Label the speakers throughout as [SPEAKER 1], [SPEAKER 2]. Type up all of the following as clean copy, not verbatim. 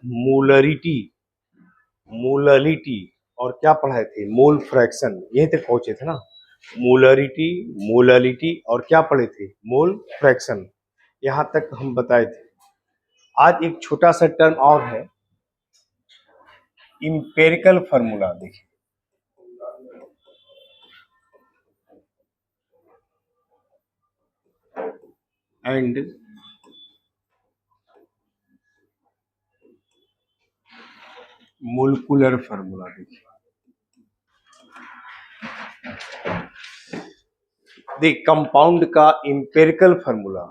[SPEAKER 1] Molarity, molarity और क्या पढ़ाए थे, मोल फ्रैक्शन, यहीं तक पहुंचे थे ना। मोलरिटी, मोलरिटी और क्या पढ़े थे, मोल फ्रैक्शन, यहां तक हम बताए थे। आज एक छोटा सा टर्म और है, इंपेरिकल फार्मूला। देखिए एंड मोलिकुलर फार्मूला। देखिए देख, कंपाउंड का इंपेरिकल फार्मूला,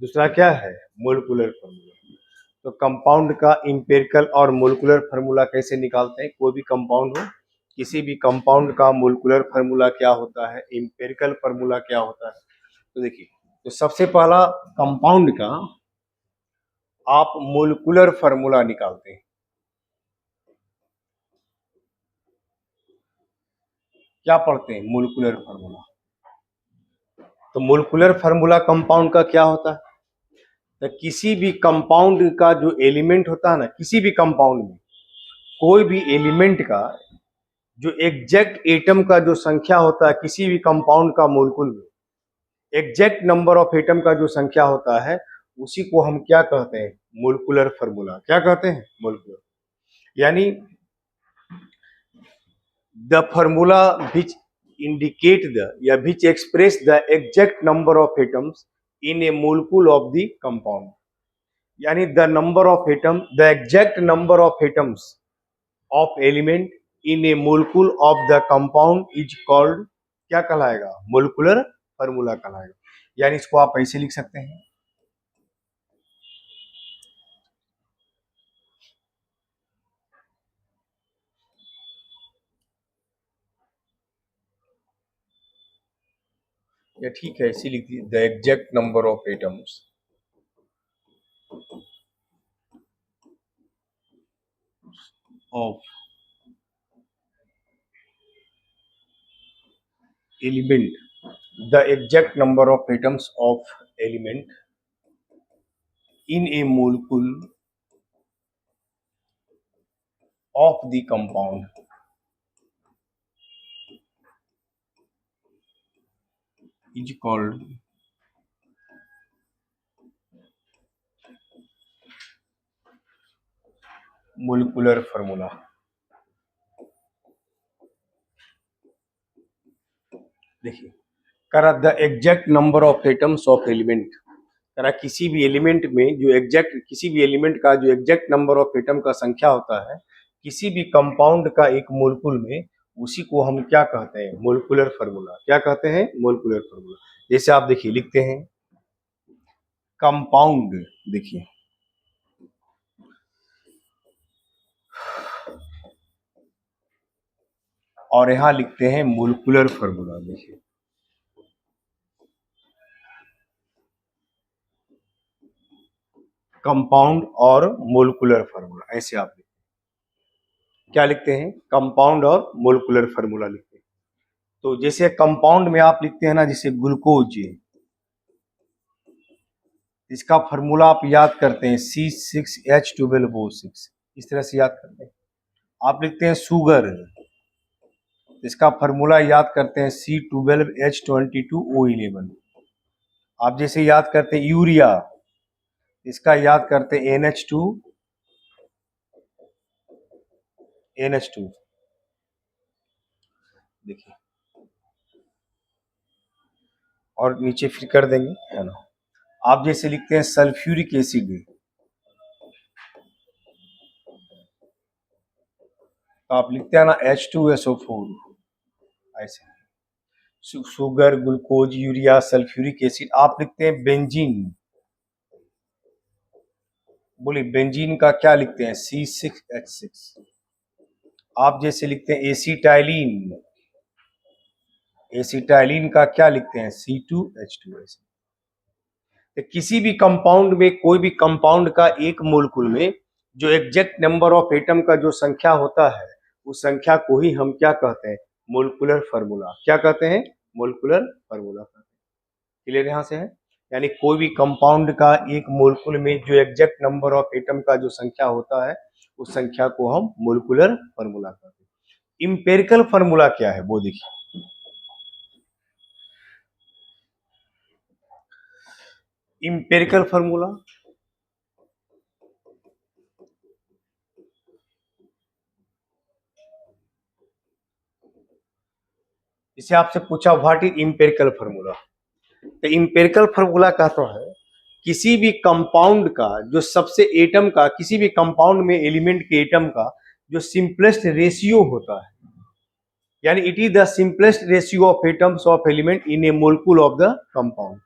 [SPEAKER 1] दूसरा क्या है, मोलिकुलर फार्मूला। तो कंपाउंड का इंपेरिकल और मोलिकुलर फार्मूला कैसे निकालते हैं, कोई भी कंपाउंड हो, किसी भी कंपाउंड का मोलिकुलर फार्मूला क्या होता है, इंपेरिकल फार्मूला क्या होता है। तो देखिए, तो सबसे पहला कंपाउंड का आप मोलिकुलर फार्मूला निकालते हैं। क्या पढ़ते हैं, मोलिकुलर फार्मूला। तो मोलिकुलर फार्मूला कंपाउंड का क्या होता है, तो किसी भी कंपाउंड का जो एलिमेंट होता है ना, किसी भी कंपाउंड में कोई भी एलिमेंट का जो एग्जैक्ट एटम का जो संख्या होता है, किसी भी कंपाउंड का मोलिकुल में एग्जैक्ट नंबर ऑफ एटम का जो संख्या होता है, उसी को हम क्या कहते हैं, मोलिकुलर फार्मूला। क्या कहते हैं, मोलिकुलर। यानी the formula which indicate the या which express the exact number of atoms in a molecule of the compound। यानी the number of atom, the exact number of atoms of element in a molecule of the compound is called, क्या कहलाएगा, molecular formula कहलाएगा। यानी इसको आप ऐसे लिख सकते हैं, या ठीक है ऐसे लिख दीजिए, the exact number of atoms of element, the exact number of atoms of element in a molecule of the compound is called molecular formula। देखिए, करा the exact number of atoms of element, करा किसी भी element में जो exact, किसी भी element का जो एग्जैक्ट नंबर ऑफ एटम का संख्या होता है किसी भी कंपाउंड का एक मोलिक्यूल में, उसी को हम क्या कहते हैं, मोलिकुलर फार्मूला। क्या कहते हैं, मोलिकुलर फार्मूला। जैसे आप देखिए लिखते हैं कंपाउंड, देखिए और यहां लिखते हैं मोलिकुलर फार्मूला। देखिए कंपाउंड और मोलिकुलर फार्मूला, ऐसे आप लिखते हैं। क्या लिखते हैं, कंपाउंड और मोलिकुलर फार्मूला लिखते हैं। तो जैसे कंपाउंड में आप लिखते हैं ना, जैसे ग्लूकोज, इसका फार्मूला आप याद करते हैं C6H12O6, इस तरह से याद करते हैं। आप लिखते हैं शुगर, इसका फार्मूला याद करते हैं C12H22O11। आप जैसे याद करते हैं यूरिया, इसका याद करते हैं NH2। देखिए और नीचे फिर कर देंगे, है ना। आप जैसे लिखते हैं सल्फ्यूरिक एसिड, तो आप लिखते हैं ना H2SO4, ऐसे। Sugar, glucose, urea, sulphuric acid. आप लिखते हैं बेंजीन, बोलिए बेंजीन का क्या लिखते हैं C6H6। आप जैसे लिखते हैं एसिटाइलिन, एसिटाइलिन का क्या लिखते हैं C2H2। ऐसे तो किसी भी कंपाउंड में, कोई भी कंपाउंड का एक मोलिक्यूल में जो एग्जैक्ट नंबर ऑफ एटम का जो संख्या होता है, उस संख्या को ही हम क्या कहते हैं, मोलिकुलर फार्मूला। क्या कहते हैं, मोलिकुलर फार्मूला कहते हैं। क्लियर यहां से है। यानी कोई भी कंपाउंड का एक मोलिक्यूल में जो एग्जैक्ट नंबर ऑफ एटम का जो संख्या होता है उस संख्या को हम मोलिकुलर फार्मूला कहते हैं। इंपेरिकल फार्मूला क्या है वो देखिए। इंपेरिकल फार्मूला इसे आपसे पूछा व्हाट इज इंपेरिकल फार्मूला, तो इंपेरिकल फार्मूला कहता है किसी भी कंपाउंड का जो सबसे एटम का, किसी भी कंपाउंड में एलिमेंट के एटम का जो सिंपलेस्ट रेशियो होता है, यानी it is the simplest ratio of atoms of element in a molecule of the compound,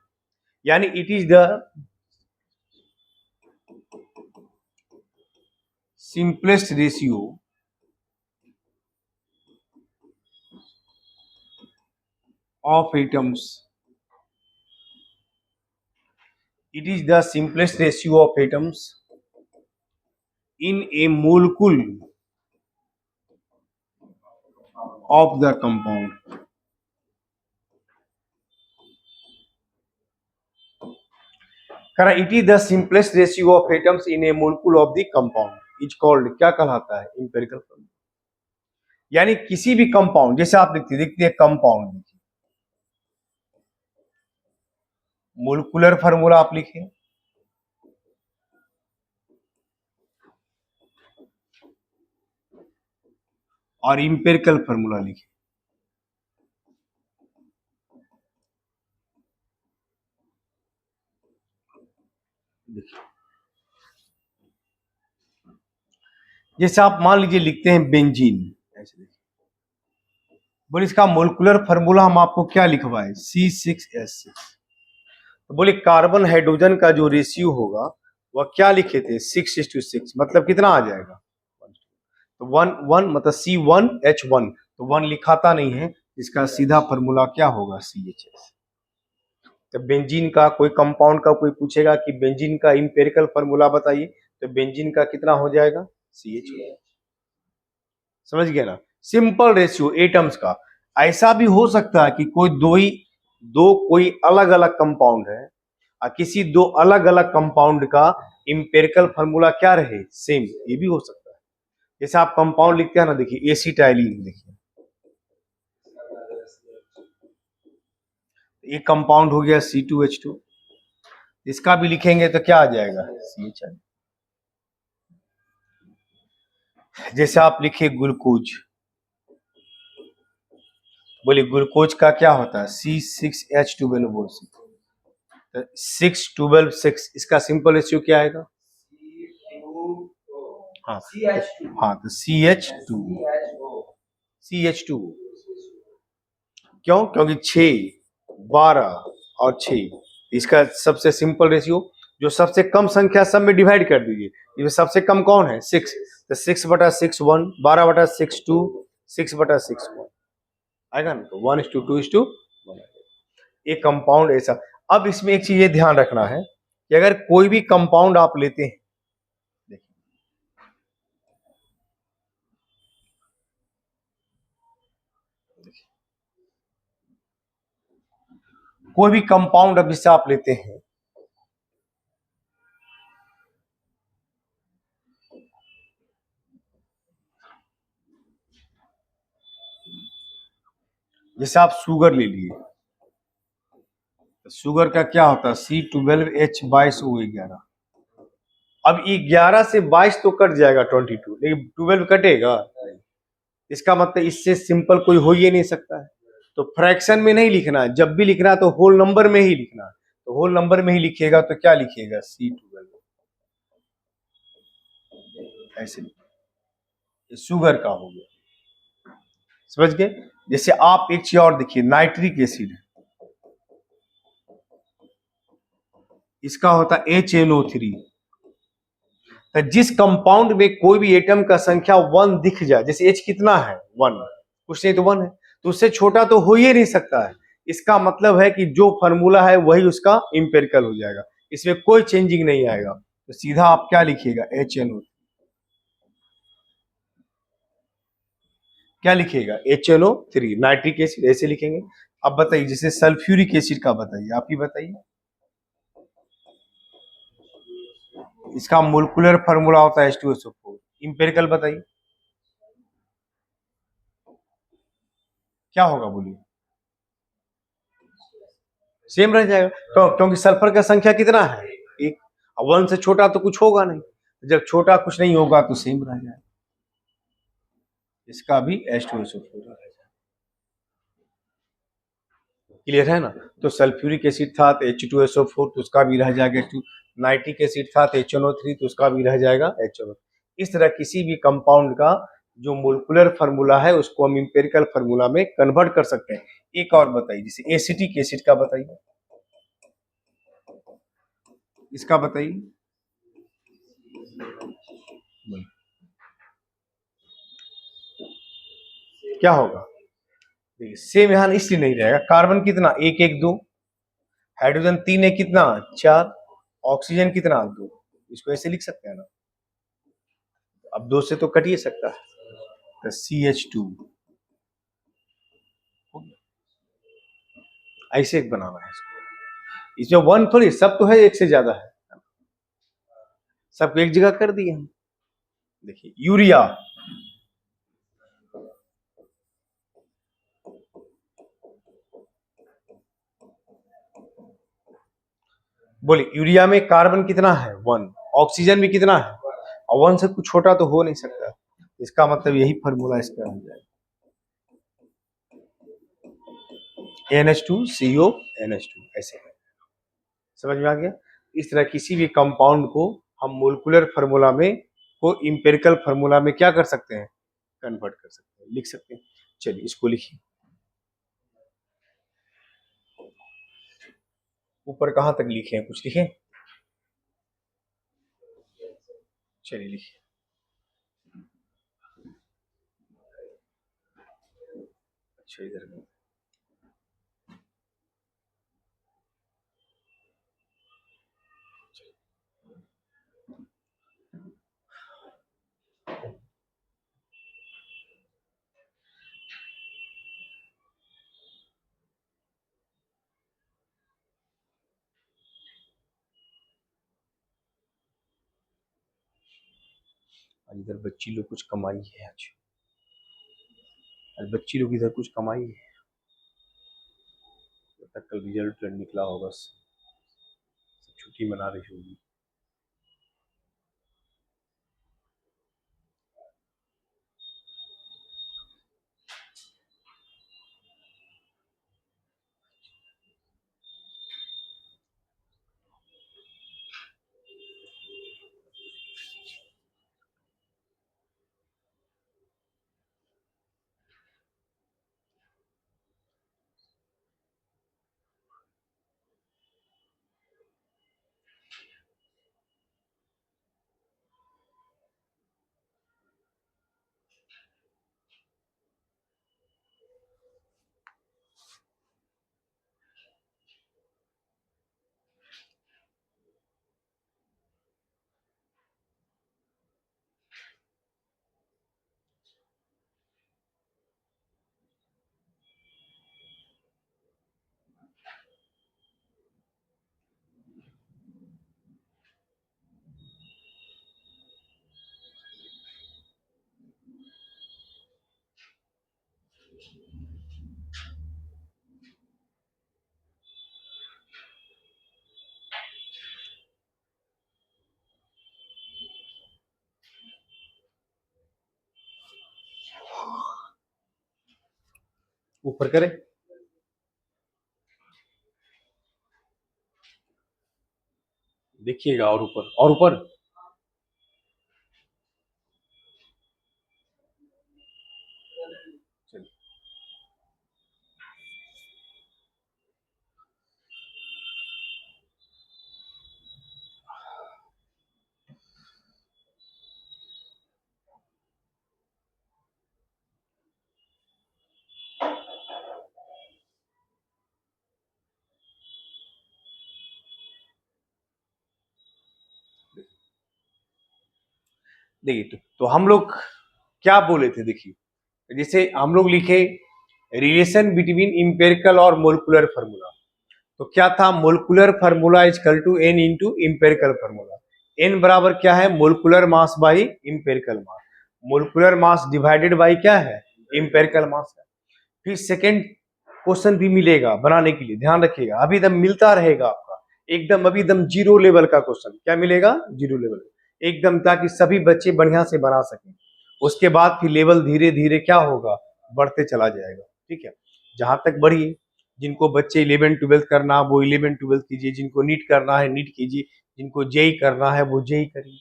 [SPEAKER 1] यानी it is the simplest ratio of atoms, it is the simplest ratio of atoms in a molecule of the compound, it is the simplest ratio of atoms in a molecule of the compound is called, क्या कहलाता है empirical formula. यानी किसी भी compound, जैसे आप देखते हैं कंपाउंड, मोलिकुलर फार्मूला आप लिखे और इंपेरिकल फार्मूला लिखे। देखिए जैसे आप मान लीजिए लिखते हैं बेंजीन, ऐसे देखिए बोले इसका मोलिकुलर फार्मूला हम आपको क्या लिखवाए C6H6, तो बोले कार्बन हाइड्रोजन का जो रेशियो होगा वह क्या लिखे थे 6:6, मतलब कितना आ जाएगा, तो 1 मतलब C1H1, तो 1 लिखाता नहीं है, इसका सीधा फार्मूला क्या होगा CHS। तो बेंजीन का कोई कंपाउंड का कोई पूछेगा कि बेंजीन का इंपेरिकल फार्मूला बताइए, तो बेंजीन का कितना हो जाएगा CH हो जाएगा। समझ गया ना, सिंपल रेशियो एटम्स का। ऐसा भी हो सकता है कि दो कोई अलग अलग कंपाउंड है और किसी दो अलग अलग कंपाउंड का इंपेरिकल फार्मूला क्या रहे सेम, ये भी हो सकता है। जैसे आप कंपाउंड लिखते हैं ना, देखिए एसिटाइलिन, देखिए ये कंपाउंड हो गया C2H2, इसका भी लिखेंगे तो क्या आ जाएगा CHI। जैसे आप लिखे ग्लूकोज, बोलिए ग्लूकोज का क्या होता है C6H12O6, तो 6 12 6, इसका सिंपल रेशियो क्या आएगा, हाँ हाँ, तो CH2 क्यों, क्योंकि 6 12 और 6, इसका सबसे सिंपल रेशियो, जो सबसे कम संख्या सब में डिवाइड कर दीजिए, इसमें सबसे कम कौन है 6, तो 6/6 1, 12/6 2, 6/6 1 आएगा ना, तो 1:2:1। एक कंपाउंड ऐसा। अब इसमें एक चीज ये ध्यान रखना है कि अगर कोई भी कंपाउंड आप लेते हैं, कोई भी कंपाउंड अब इससे आप लेते हैं, जैसे आप शुगर ले लिए, शुगर का क्या होता है C12H22O11। अब 11 से 22 तो कट जाएगा 22, लेकिन 12 कटेगा, इसका मतलब इससे सिंपल कोई हो ही नहीं सकता है। तो फ्रैक्शन में नहीं लिखना है, जब भी लिखना है तो होल नंबर में ही लिखना है, तो होल नंबर में ही लिखिएगा, तो क्या लिखिएगा C12, ऐसे ये शुगर का हो गया। समझ गए। जैसे आप एक चीज और देखिए, नाइट्रिक एसिड, इसका होता है HNO3। तो जिस कंपाउंड में कोई भी एटम का संख्या 1 दिख जाए, जैसे H कितना है 1, कुछ नहीं तो 1 है, तो उससे छोटा तो हो ही नहीं सकता है। इसका मतलब है कि जो फार्मूला है वही उसका इंपेरिकल हो जाएगा, इसमें कोई चेंजिंग नहीं आएगा। तो सीधा आप क्या लिखिएगा HNO, क्या लिखिएगा HNO3 नाइट्रिक एसिड, ऐसे लिखेंगे। अब बताइए जैसे सल्फ्यूरिक एसिड का बताइए, आप ही बताइए। इसका मोलिकुलर फार्मूला होता है H2SO4। इंपेरिकल बताइए क्या होगा, बोलिए। सेम रह जाएगा, क्योंकि सल्फर का संख्या कितना है, एक। 1 से छोटा तो कुछ होगा नहीं, जब छोटा कुछ नहीं होगा तो सेम रह जाएगा। इसका भी H2SO4 रह जाएगा। क्लियर है ना। तो सल्फ्यूरिक एसिड था तो H2SO4, तो उसका भी रह जाएगा H2। नाइट्रिक एसिड था तो HNO3, तो उसका भी रह जाएगा HNO। इस तरह किसी भी कंपाउंड का जो मोलिकुलर फार्मूला है उसको हम इंपेरिकल फार्मूला में कन्वर्ट कर सकते हैं। एक और बताइए, जैसे एसिटिक एसिड का बताइए, इसका बताइए। क्या होगा, देखिए सेम यहां इसलिए नहीं रहेगा। कार्बन कितना, 1 1 2, हाइड्रोजन 3 है कितना, 4, ऑक्सीजन कितना, 2। इसको ऐसे लिख सकते हैं ना, अब 2 से तो कट ही सकता है, तो CH2 ऐसे एक बनाना है इसको। इसमें 1 थोड़ी, सब तो है, एक से ज्यादा है, सबको एक जगह कर दिए हम। देखिए यूरिया, बोले यूरिया में कार्बन कितना है, 1, ऑक्सीजन भी कितना है, और 1 से कुछ छोटा तो हो नहीं सकता। इसका मतलब यही फॉर्मूला इसका हो जाएगा, NH2CO NH2 ऐसे। समझ में आ गया। इस तरह किसी भी कंपाउंड को हम मोलिकुलर फार्मूला में को इंपेरिकल फार्मूला में क्या कर सकते हैं, कन्वर्ट कर सकते हैं, लिख सकते हैं। चलिए इसको लिखिए, ऊपर कहां तक लिखे हैं, कुछ लिखे, चलिए लिखिए। अच्छा इधर में इधर बच्ची लोग कुछ कमाई है आज बच्ची लोग इधर कुछ कमाई है, जब तक कल रिजल्ट निकला होगा छुट्टी मना रही होगी। ऊपर करें, देखिएगा, और ऊपर और ऊपर। चलिए देखिए, तो हम लोग क्या बोले थे, देखिए जैसे हम लोग लिखे रिलेशन बिटवीन इंपेरिकल और मोलिकुलर फार्मूला, तो क्या था, molecular formula equal to N into empirical formula. N बराबर क्या है, molecular mass by empirical mass, molecular mass divided by क्या है, इंपेरिकल मास है। फिर सेकेंड क्वेश्चन भी मिलेगा बनाने के लिए, ध्यान रखिएगा, अभी एकदम मिलता रहेगा आपका, एकदम अभी एकदम जीरो लेवल का क्वेश्चन, क्या मिलेगा, जीरो लेवल एकदम, ताकि सभी बच्चे बढ़िया से बना सकें। उसके बाद फिर लेवल धीरे धीरे क्या होगा, बढ़ते चला जाएगा, ठीक है। जहां तक बढ़िए, जिनको बच्चे 11 12 करना वो 11 12 कीजिए, जिनको नीट करना है नीट कीजिए, जिनको जेई करना है वो जेई करिए,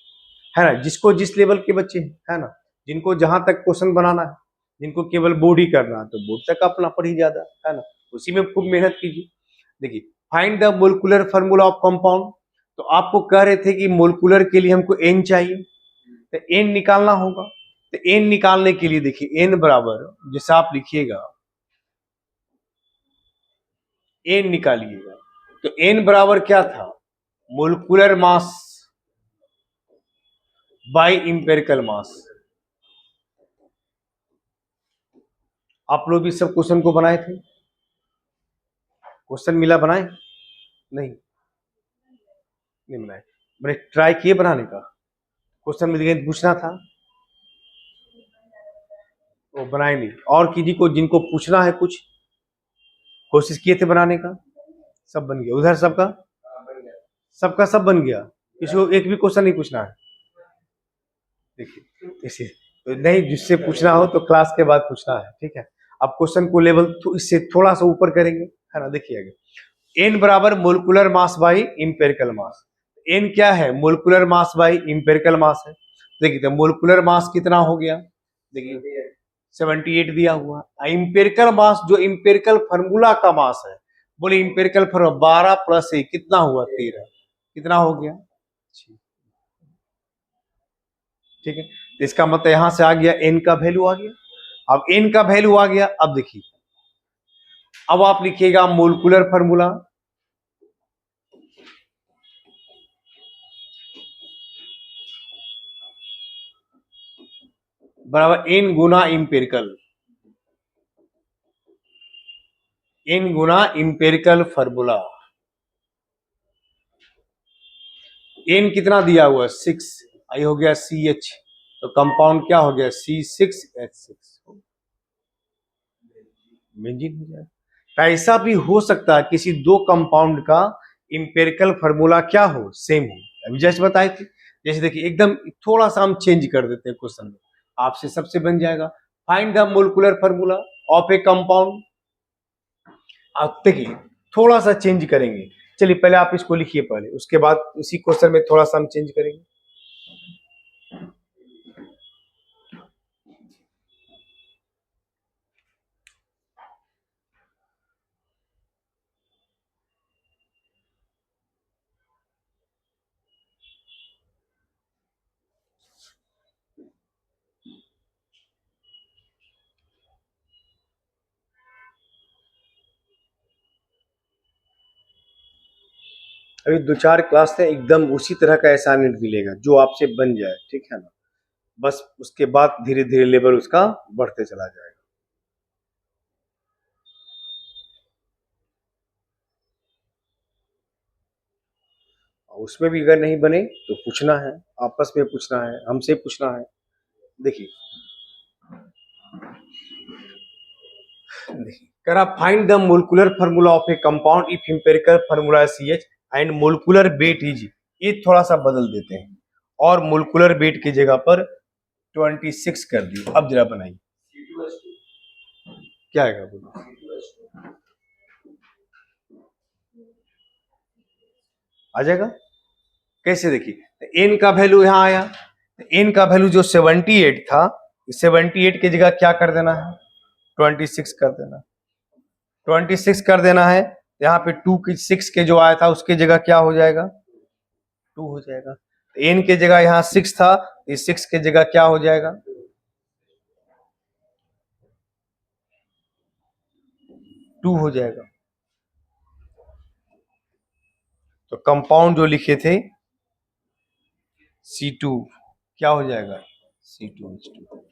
[SPEAKER 1] है ना, जिसको जिस लेवल के बच्चे हैं, है ना, जिनको जहां तक क्वेश्चन बनाना है, जिनको केवल बोर्ड ही करना है तो बोर्ड तक अपना पढ़ी ज्यादा, है ना, उसी में खूब मेहनत कीजिए। देखिए, find the molecular formula of compound, तो आपको कह रहे थे कि मोलिकुलर के लिए हमको एन चाहिए, तो एन निकालना होगा। तो एन निकालने के लिए देखिए, एन बराबर जैसा आप लिखिएगा, एन निकालिएगा, तो एन बराबर क्या था, मोलिकुलर मास बाय इंपेरिकल मास। आप लोग भी सब क्वेश्चन को बनाए थे, क्वेश्चन मिला बनाए, नहीं नहीं बनाए, मैंने ट्राई किए बनाने का, क्वेश्चन मिल गए पूछना था, वो बनाए नहीं। और किसी को जिनको पूछना है कुछ, कोशिश किए थे बनाने का, सब बन गया उधर, सबका सबका सब बन गया, किसी को एक भी क्वेश्चन नहीं पूछना है। देखिए इसे तो नहीं, जिससे पूछना हो तो क्लास के बाद पूछना है, ठीक है। अब क्वेश्चन को लेवल इससे थोड़ा सा ऊपर करेंगे, है ना। देखिए आगे, एन बराबर molecular mass by empirical mass, N क्या है, molecular mass by empirical mass है। देखिए तो मोलिकुलर मास कितना हो गया, देखिए 78 दिया हुआ, इंपेरिकल मास जो इंपेरिकल फार्मूला का मास है, बोले इंपेरिकल फार्मूला 12 प्लस 1 कितना हुआ, 13, कितना हो गया, ठीक है। तो इसका मतलब यहां से आ गया, एन का वैल्यू आ गया। अब एन का वैल्यू आ गया, अब देखिए, अब आप लिखिएगा मोलिकुलर फार्मूला, बराबर एन गुना इंपेरिकल, एन गुना इंपेरिकल फार्मूला, एन कितना दिया हुआ है, 6, आई हो गया सी एच, तो कंपाउंड क्या हो गया, C6H6, बेंजीन हो जाएगा। तो ऐसा भी हो सकता है किसी दो कंपाउंड का इंपेरिकल फार्मूला क्या हो, सेम हो, अभी जस्ट बताए थे। जैसे देखिए एकदम थोड़ा सा हम चेंज कर देते हैं क्वेश्चन में, आपसे सबसे बन जाएगा, find the molecular formula of A compound. आप देखिए थोड़ा सा चेंज करेंगे, चलिए पहले आप इसको लिखिए पहले, उसके बाद इसी क्वेश्चन में थोड़ा सा हम चेंज करेंगे। अभी 2 4 क्लास से एकदम उसी तरह का असाइनमेंट मिलेगा जो आपसे बन जाए, ठीक है ना, बस उसके बाद धीरे धीरे लेवल उसका बढ़ते चला जाएगा। उसमें भी अगर नहीं बने तो पूछना है, आपस में पूछना है, हमसे पूछना है। देखिए करा, find the molecular formula of A compound if empirical formula CH and molecular weight is, ये थोड़ा सा बदल देते हैं और मोलिकुलर वेट की जगह पर 26 कर दिए। अब जरा बनाइए, क्या आएगा बोलो, आ जाएगा कैसे, देखिए एन का वैल्यू यहाँ आया, एन का वैल्यू जो 78 था, 78 की जगह क्या कर देना है, 26 कर देना, 26 कर देना है। यहाँ पे 2 की 6 के जो आया था उसके जगह क्या हो जाएगा, 2 हो जाएगा। एन के जगह यहाँ 6 था, इस 6 के जगह क्या हो जाएगा, 2 हो जाएगा। तो कंपाउंड जो लिखे थे C2 क्या हो जाएगा, C2H2।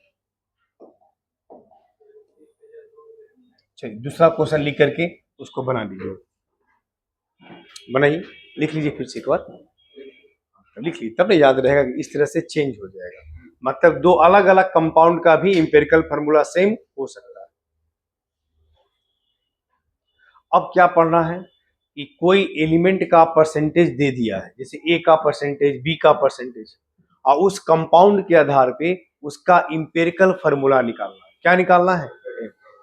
[SPEAKER 1] चलिए दूसरा क्वेश्चन लिख करके उसको बना लीजिए, बनाइए, लिख लीजिए फिर से एक बार। तो लिख ली तब ना याद रहेगा कि इस तरह से चेंज हो जाएगा, मतलब दो अलग अलग कंपाउंड का भी इंपेरिकल फार्मूला सेम हो सकता है। अब क्या पढ़ना है कि कोई एलिमेंट का परसेंटेज दे दिया है, जैसे ए का परसेंटेज, बी का परसेंटेज, और उस कंपाउंड के आधार पे उसका इंपेरिकल फार्मूला निकालना है। क्या निकालना है?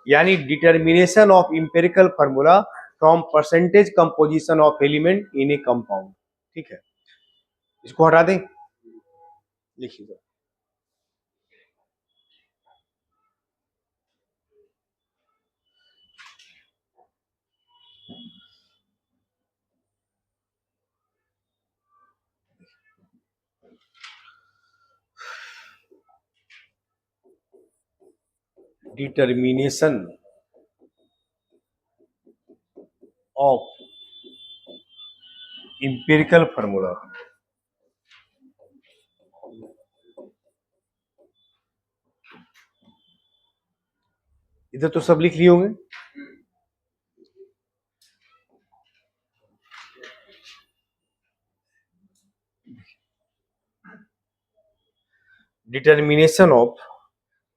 [SPEAKER 1] यानी determination of empirical formula from percentage composition of element in A compound. ठीक है, इसको हटा दें, लिखिए। डिटर्मिनेशन ऑफ इंपेरिकल फार्मूला, इधर तो सब लिख लिए होंगे। Determination of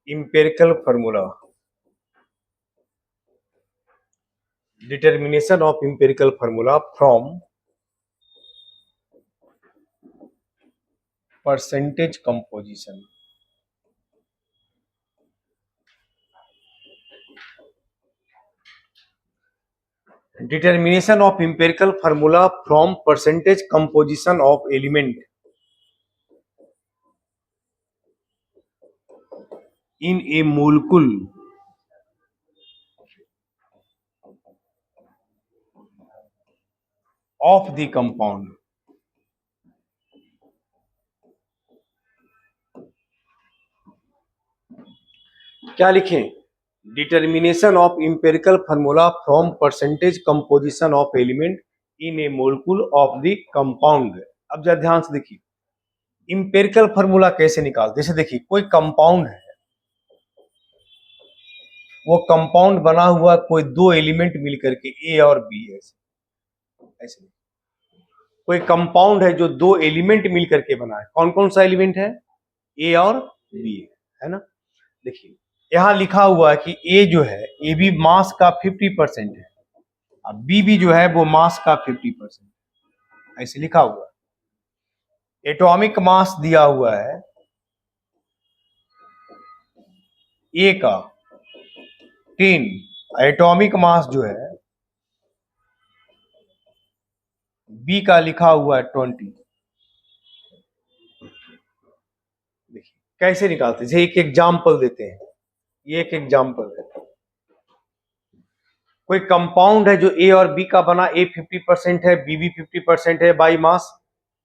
[SPEAKER 1] empirical formula, determination of empirical formula from percentage composition। determination of empirical formula from percentage composition of element in a molecule of the compound। क्या लिखें? Determination of empirical formula from percentage composition of element in a molecule of the compound. अब जरा ध्यान से देखिए, empirical formula कैसे निकालते? जैसे देखिए कोई कंपाउंड है, वो कंपाउंड बना हुआ कोई दो एलिमेंट मिलकर के ए और बी, ऐसे कोई कंपाउंड है जो दो एलिमेंट मिलकर के बना है। कौन कौन सा एलिमेंट है? ए और बी है ना। देखिए यहां लिखा हुआ है कि ए जो है, ए बी मास का 50% है, अब बी भी जो है वो मास का 50%, ऐसे लिखा हुआ है। एटॉमिक मास दिया हुआ है ए का 10, एटॉमिक मास जो है बी का लिखा हुआ है 20। देखिए कैसे निकालते हैं, एक एग्जाम्पल देते हैं, ये एक एग्जाम्पल देते हैं। कोई कंपाउंड है जो ए और बी का बना, ए 50% है, बी भी 50% है by mass.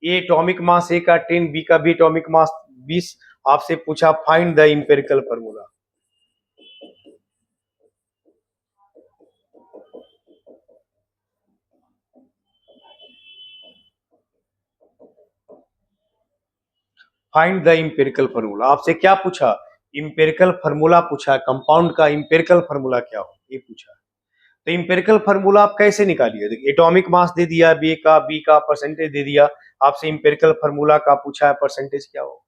[SPEAKER 1] A atomic mass ए का 10, बी का भी एटॉमिक मास 20। आपसे पूछा find the empirical formula. Find the empirical formula, आपसे क्या पूछा? इंपेरिकल फार्मूला पूछा, कंपाउंड का इंपेरिकल फार्मूला क्या हो ये पूछा। तो इंपेरिकल फार्मूला आप कैसे निकालिए? देखिए एटॉमिक मास दे दिया बी का परसेंटेज दे दिया, आपसे इंपेरिकल फार्मूला का पूछा है, परसेंटेज क्या हो।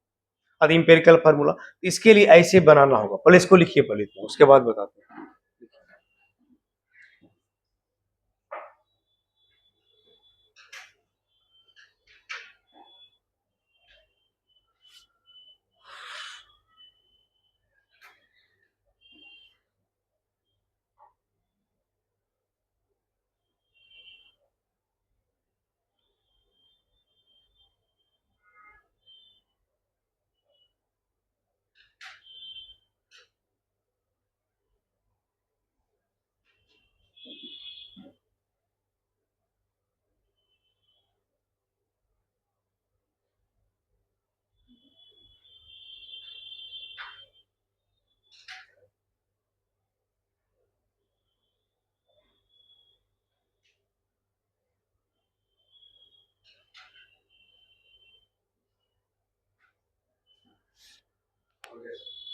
[SPEAKER 1] अब इंपेरिकल फार्मूला इसके लिए ऐसे बनाना होगा, पहले इसको लिखिए, पहले तो उसके बाद बताते हैं।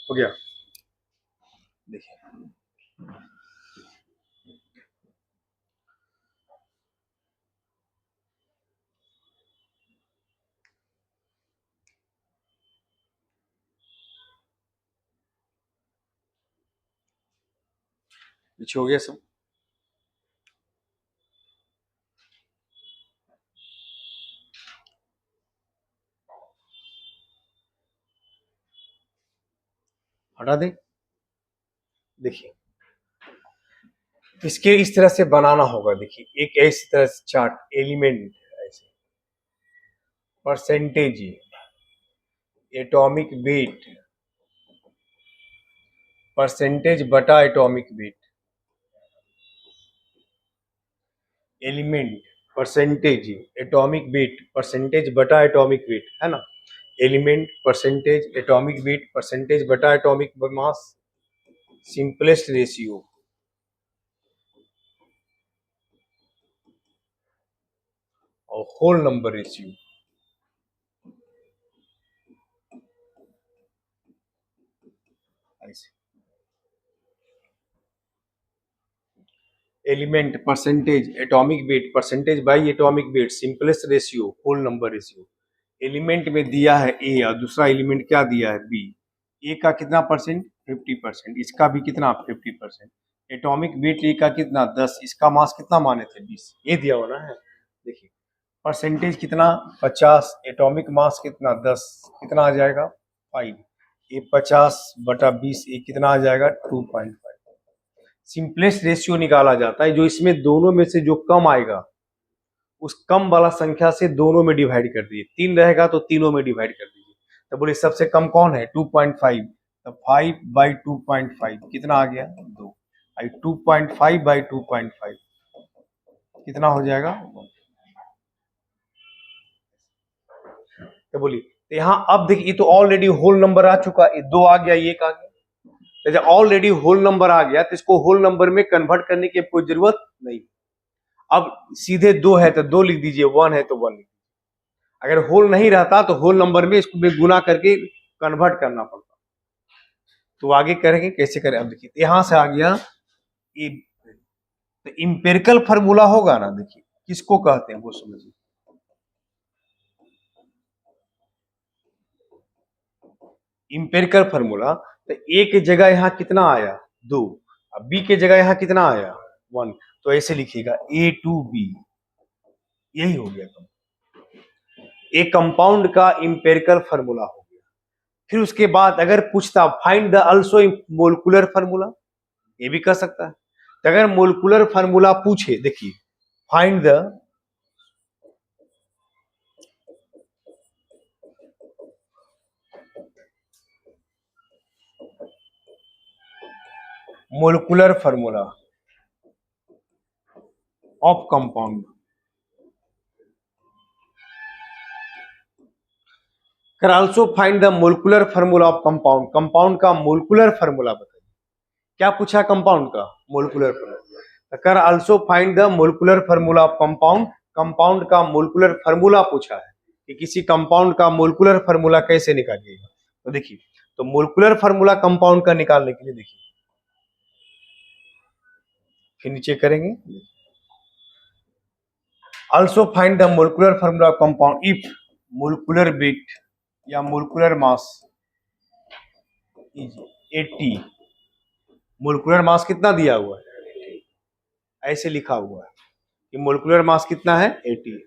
[SPEAKER 1] हो गया, देखिए पीछे हो गया सब। हटा दे। देखिए इसके इस तरह से बनाना होगा। देखिए एक इस तरह से चार्ट एलिमेंट ऐसे परसेंटेज एटॉमिक वेट परसेंटेज बटा atomic weight element percentage atomic weight percentage बटा एटॉमिक वेट है ना। Element percentage atomic weight percentage बटा एटॉमिक मास सिंपलेस्ट रेशियो और होल नंबर रेशियो। ऐसे element percentage atomic weight percentage by atomic weight simplest ratio whole number ratio. Element में दिया है ए और दूसरा एलिमेंट क्या दिया है बी। ए का कितना परसेंट 50%, इसका भी कितना 50%। एटॉमिक वेट ए का कितना 10, इसका मास कितना माने थे 20, ये दिया हुआ ना है। देखिए परसेंटेज कितना 50, एटॉमिक मास कितना 10, कितना आ जाएगा 5। ये 50/20 ये कितना आ जाएगा 2.5। सिंपलेस्ट रेशियो निकाला जाता है जो इसमें दोनों में से जो कम आएगा उस कम वाला संख्या से दोनों में डिवाइड कर दीजिए। 3 रहेगा तो तीनों में डिवाइड कर दीजिए। तो बोले सबसे कम कौन है 2.5, तो 5/2.5 कितना आ गया 2। 2.5/2.5 कितना हो जाएगा। तो बोलिए तो यहाँ अब देखिए तो ऑलरेडी होल नंबर आ चुका है, 2 आ गया, 1 आ गया। तो जब ऑलरेडी होल नंबर आ गया तो इसको होल नंबर में कन्वर्ट करने की कोई जरूरत नहीं। अब सीधे 2 है तो 2 लिख दीजिए, 1 है तो 1 लिख दीजिए। अगर होल नहीं रहता तो होल नंबर में इसको भी गुना करके कन्वर्ट करना पड़ता। तो आगे करेंगे कैसे करें। अब देखिए यहां से आ गया ये, तो इंपेरिकल फार्मूला होगा ना। देखिए किसको कहते हैं वो समझिए। इंपेरिकल फार्मूला तो ए की जगह यहाँ कितना आया 2, अब बी की जगह यहाँ कितना आया 1, तो ऐसे लिखिएगा A2B। यही हो गया एक कंपाउंड का इंपेरिकल फार्मूला हो गया। फिर उसके बाद अगर पूछता find the also molecular formula, ये भी कर सकता है। तो अगर मोलिकुलर फार्मूला पूछे, देखिए find the molecular formula of compound, कर also find the molecular formula of compound. Compound का मोलिकुलर फार्मूला बताइए। क्या पूछा कंपाउंड का मोलिकुलर फार्मूला। कर also find the molecular formula of compound. Compound का मोलिकुलर फार्मूला पूछा है कि किसी कंपाउंड का मोलिकुलर फार्मूला कैसे निकालिएगा। तो देखिए तो मोलिकुलर फार्मूला कंपाउंड का निकालने के लिए देखिए फिर नीचे करेंगे also find the molecular formula of compound if molecular weight या molecular mass is 80। Molecular mass कितना दिया हुआ है, ऐसे लिखा हुआ है कि मोलिकुलर मास कितना है 80।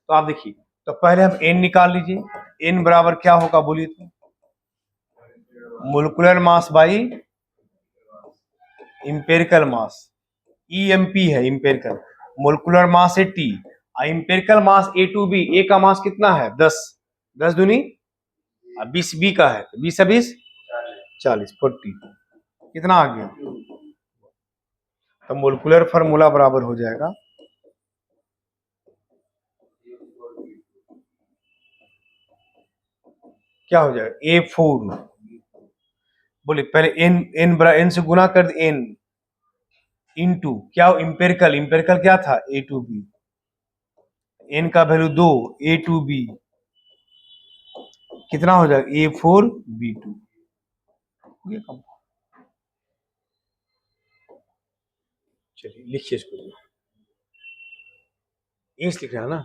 [SPEAKER 1] तो आप देखिए तो पहले हम n निकाल लीजिए। n बराबर क्या होगा बोलिए तो molecular mass by empirical mass. EMP है इंपेरिकल, मोलिकुलर मास 80 और इंपेरिकल मास A2B। ए का मास कितना है 10, 10 दूनी 20, बी का है 20 से 20 40 40 कितना आ गया। तो मोलिकुलर फार्मूला बराबर हो जाएगा क्या हो जाएगा A4। बोले पहले n से गुना कर दे n इंटू क्या इंपेरिकल, इंपेरिकल क्या था A2B, n का वैल्यू 2 A2B कितना हो जाएगा A4B2। चलिए लिखिए इसको, इंच लिख रहा है ना।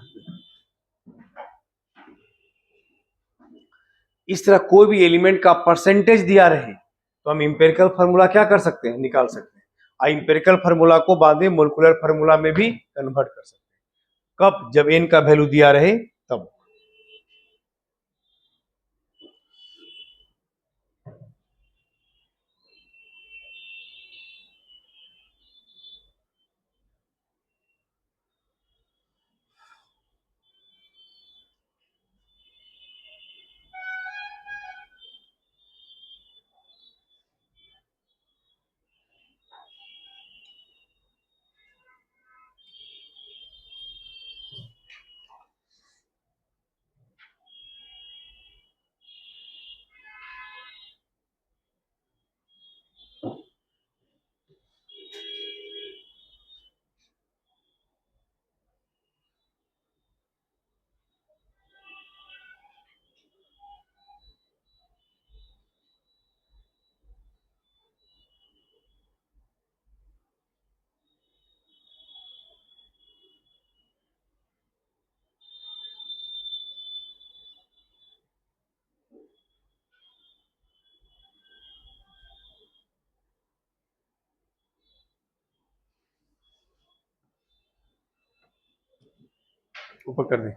[SPEAKER 1] इस तरह कोई भी एलिमेंट का परसेंटेज दिया रहे तो हम इंपेरिकल फार्मूला क्या कर सकते हैं निकाल सकते हैं। एम्पिरिकल फार्मूला को बाद में मोलिकुलर फार्मूला में भी कन्वर्ट कर सकते हैं। कब? जब n का वैल्यू दिया रहे तब। ऊपर कर दें।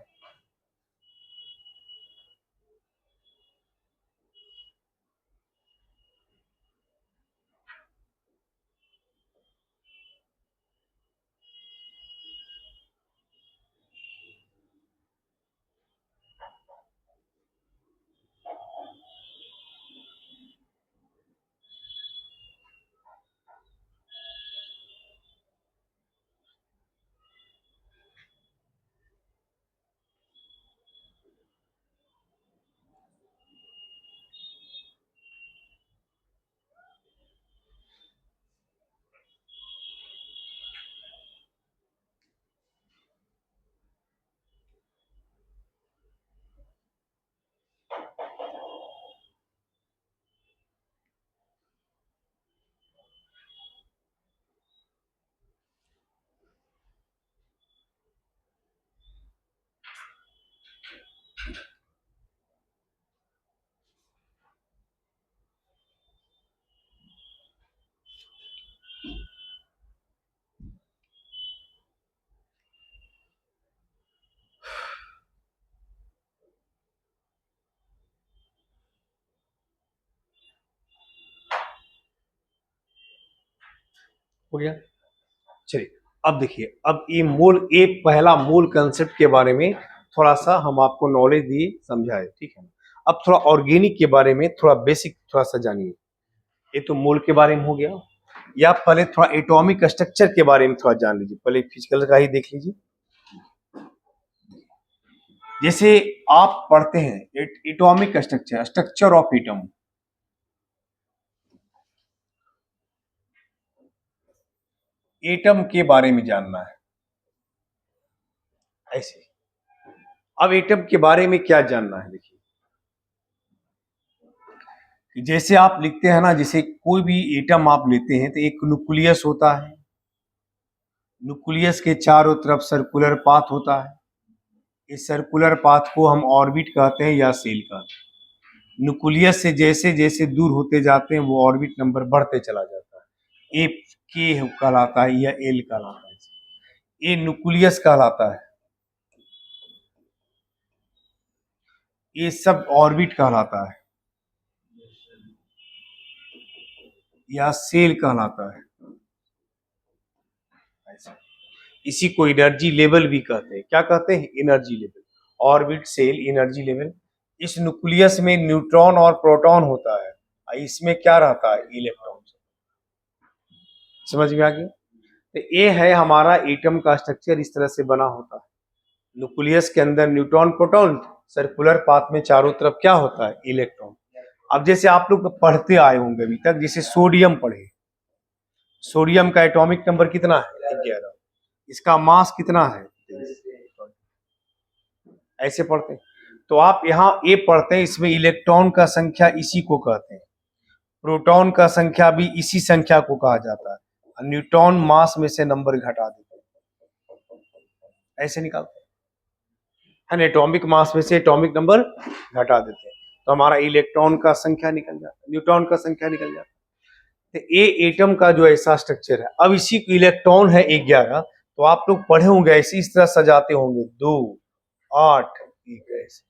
[SPEAKER 1] हो गया। चलिए अब देखिए, अब ये मोल, ये पहला मोल कंसेप्ट के बारे में थोड़ा सा हम आपको नॉलेज दिए, समझाए, ठीक है। अब थोड़ा ऑर्गेनिक के बारे में थोड़ा बेसिक थोड़ा सा जानिए। ये तो मोल के बारे में हो गया, या पहले थोड़ा एटॉमिक स्ट्रक्चर के बारे में थोड़ा जान लीजिए। पहले फिजिकल का ही देख लीजिए। जैसे आप पढ़ते हैं atomic structure, structure of atom, atom के बारे में जानना है ऐसे। अब एटम के बारे में क्या जानना है, देखिए जैसे आप लिखते हैं ना, जैसे कोई भी एटम आप लेते हैं तो एक न्यूक्लियस होता है, न्यूक्लियस के चारों तरफ सर्कुलर पाथ होता है। इस सर्कुलर पाथ को हम ऑर्बिट कहते हैं या सेल कहते हैं। न्यूक्लियस से जैसे जैसे दूर होते जाते हैं वो ऑर्बिट नंबर बढ़ते चला जाता है। ए के कहलाता है या एल कहलाता है। ये न्यूक्लियस कहलाता है, ये सब ऑर्बिट कहलाता है या सेल कहलाता है। ऐसा, इसी को एनर्जी लेवल भी कहते हैं। क्या कहते हैं? Energy level. Orbit, shell, energy level. इस न्यूक्लियस में न्यूट्रॉन और प्रोटॉन होता है, इसमें क्या रहता है? इलेक्ट्रॉन। समझ में आ गया? तो ये है हमारा एटम का स्ट्रक्चर, इस तरह से बना होता है। न्यूक्लियस के अंदर न्यूट्रॉन, प्रोटॉन, सर्कुलर पाथ में चारों तरफ क्या होता है? इलेक्ट्रॉन। अब जैसे आप लोग पढ़ते आए होंगे अभी तक, जैसे सोडियम पढ़े, सोडियम का एटॉमिक नंबर कितना है? 11। इसका मास कितना है? 23। ऐसे पढ़ते हैं। तो आप यहाँ ये पढ़ते हैं, इसमें इलेक्ट्रॉन का संख्या इसी को कहते हैं, प्रोटॉन का संख्या भी इसी संख्या को कहा जाता है। न्यूट्रॉन मास में से नंबर घटा देते हैं, ऐसे निकालते हैं ना, एटॉमिक मास में से एटॉमिक नंबर घटा देते हैं, तो हमारा इलेक्ट्रॉन का संख्या निकल जाता है, न्यूट्रॉन का संख्या निकल जाता है। तो ए एटम का जो ऐसा स्ट्रक्चर है। अब इसी इलेक्ट्रॉन है 11, तो आप लोग पढ़े होंगे ऐसे इस तरह सजाते होंगे 2 8 1 ऐसे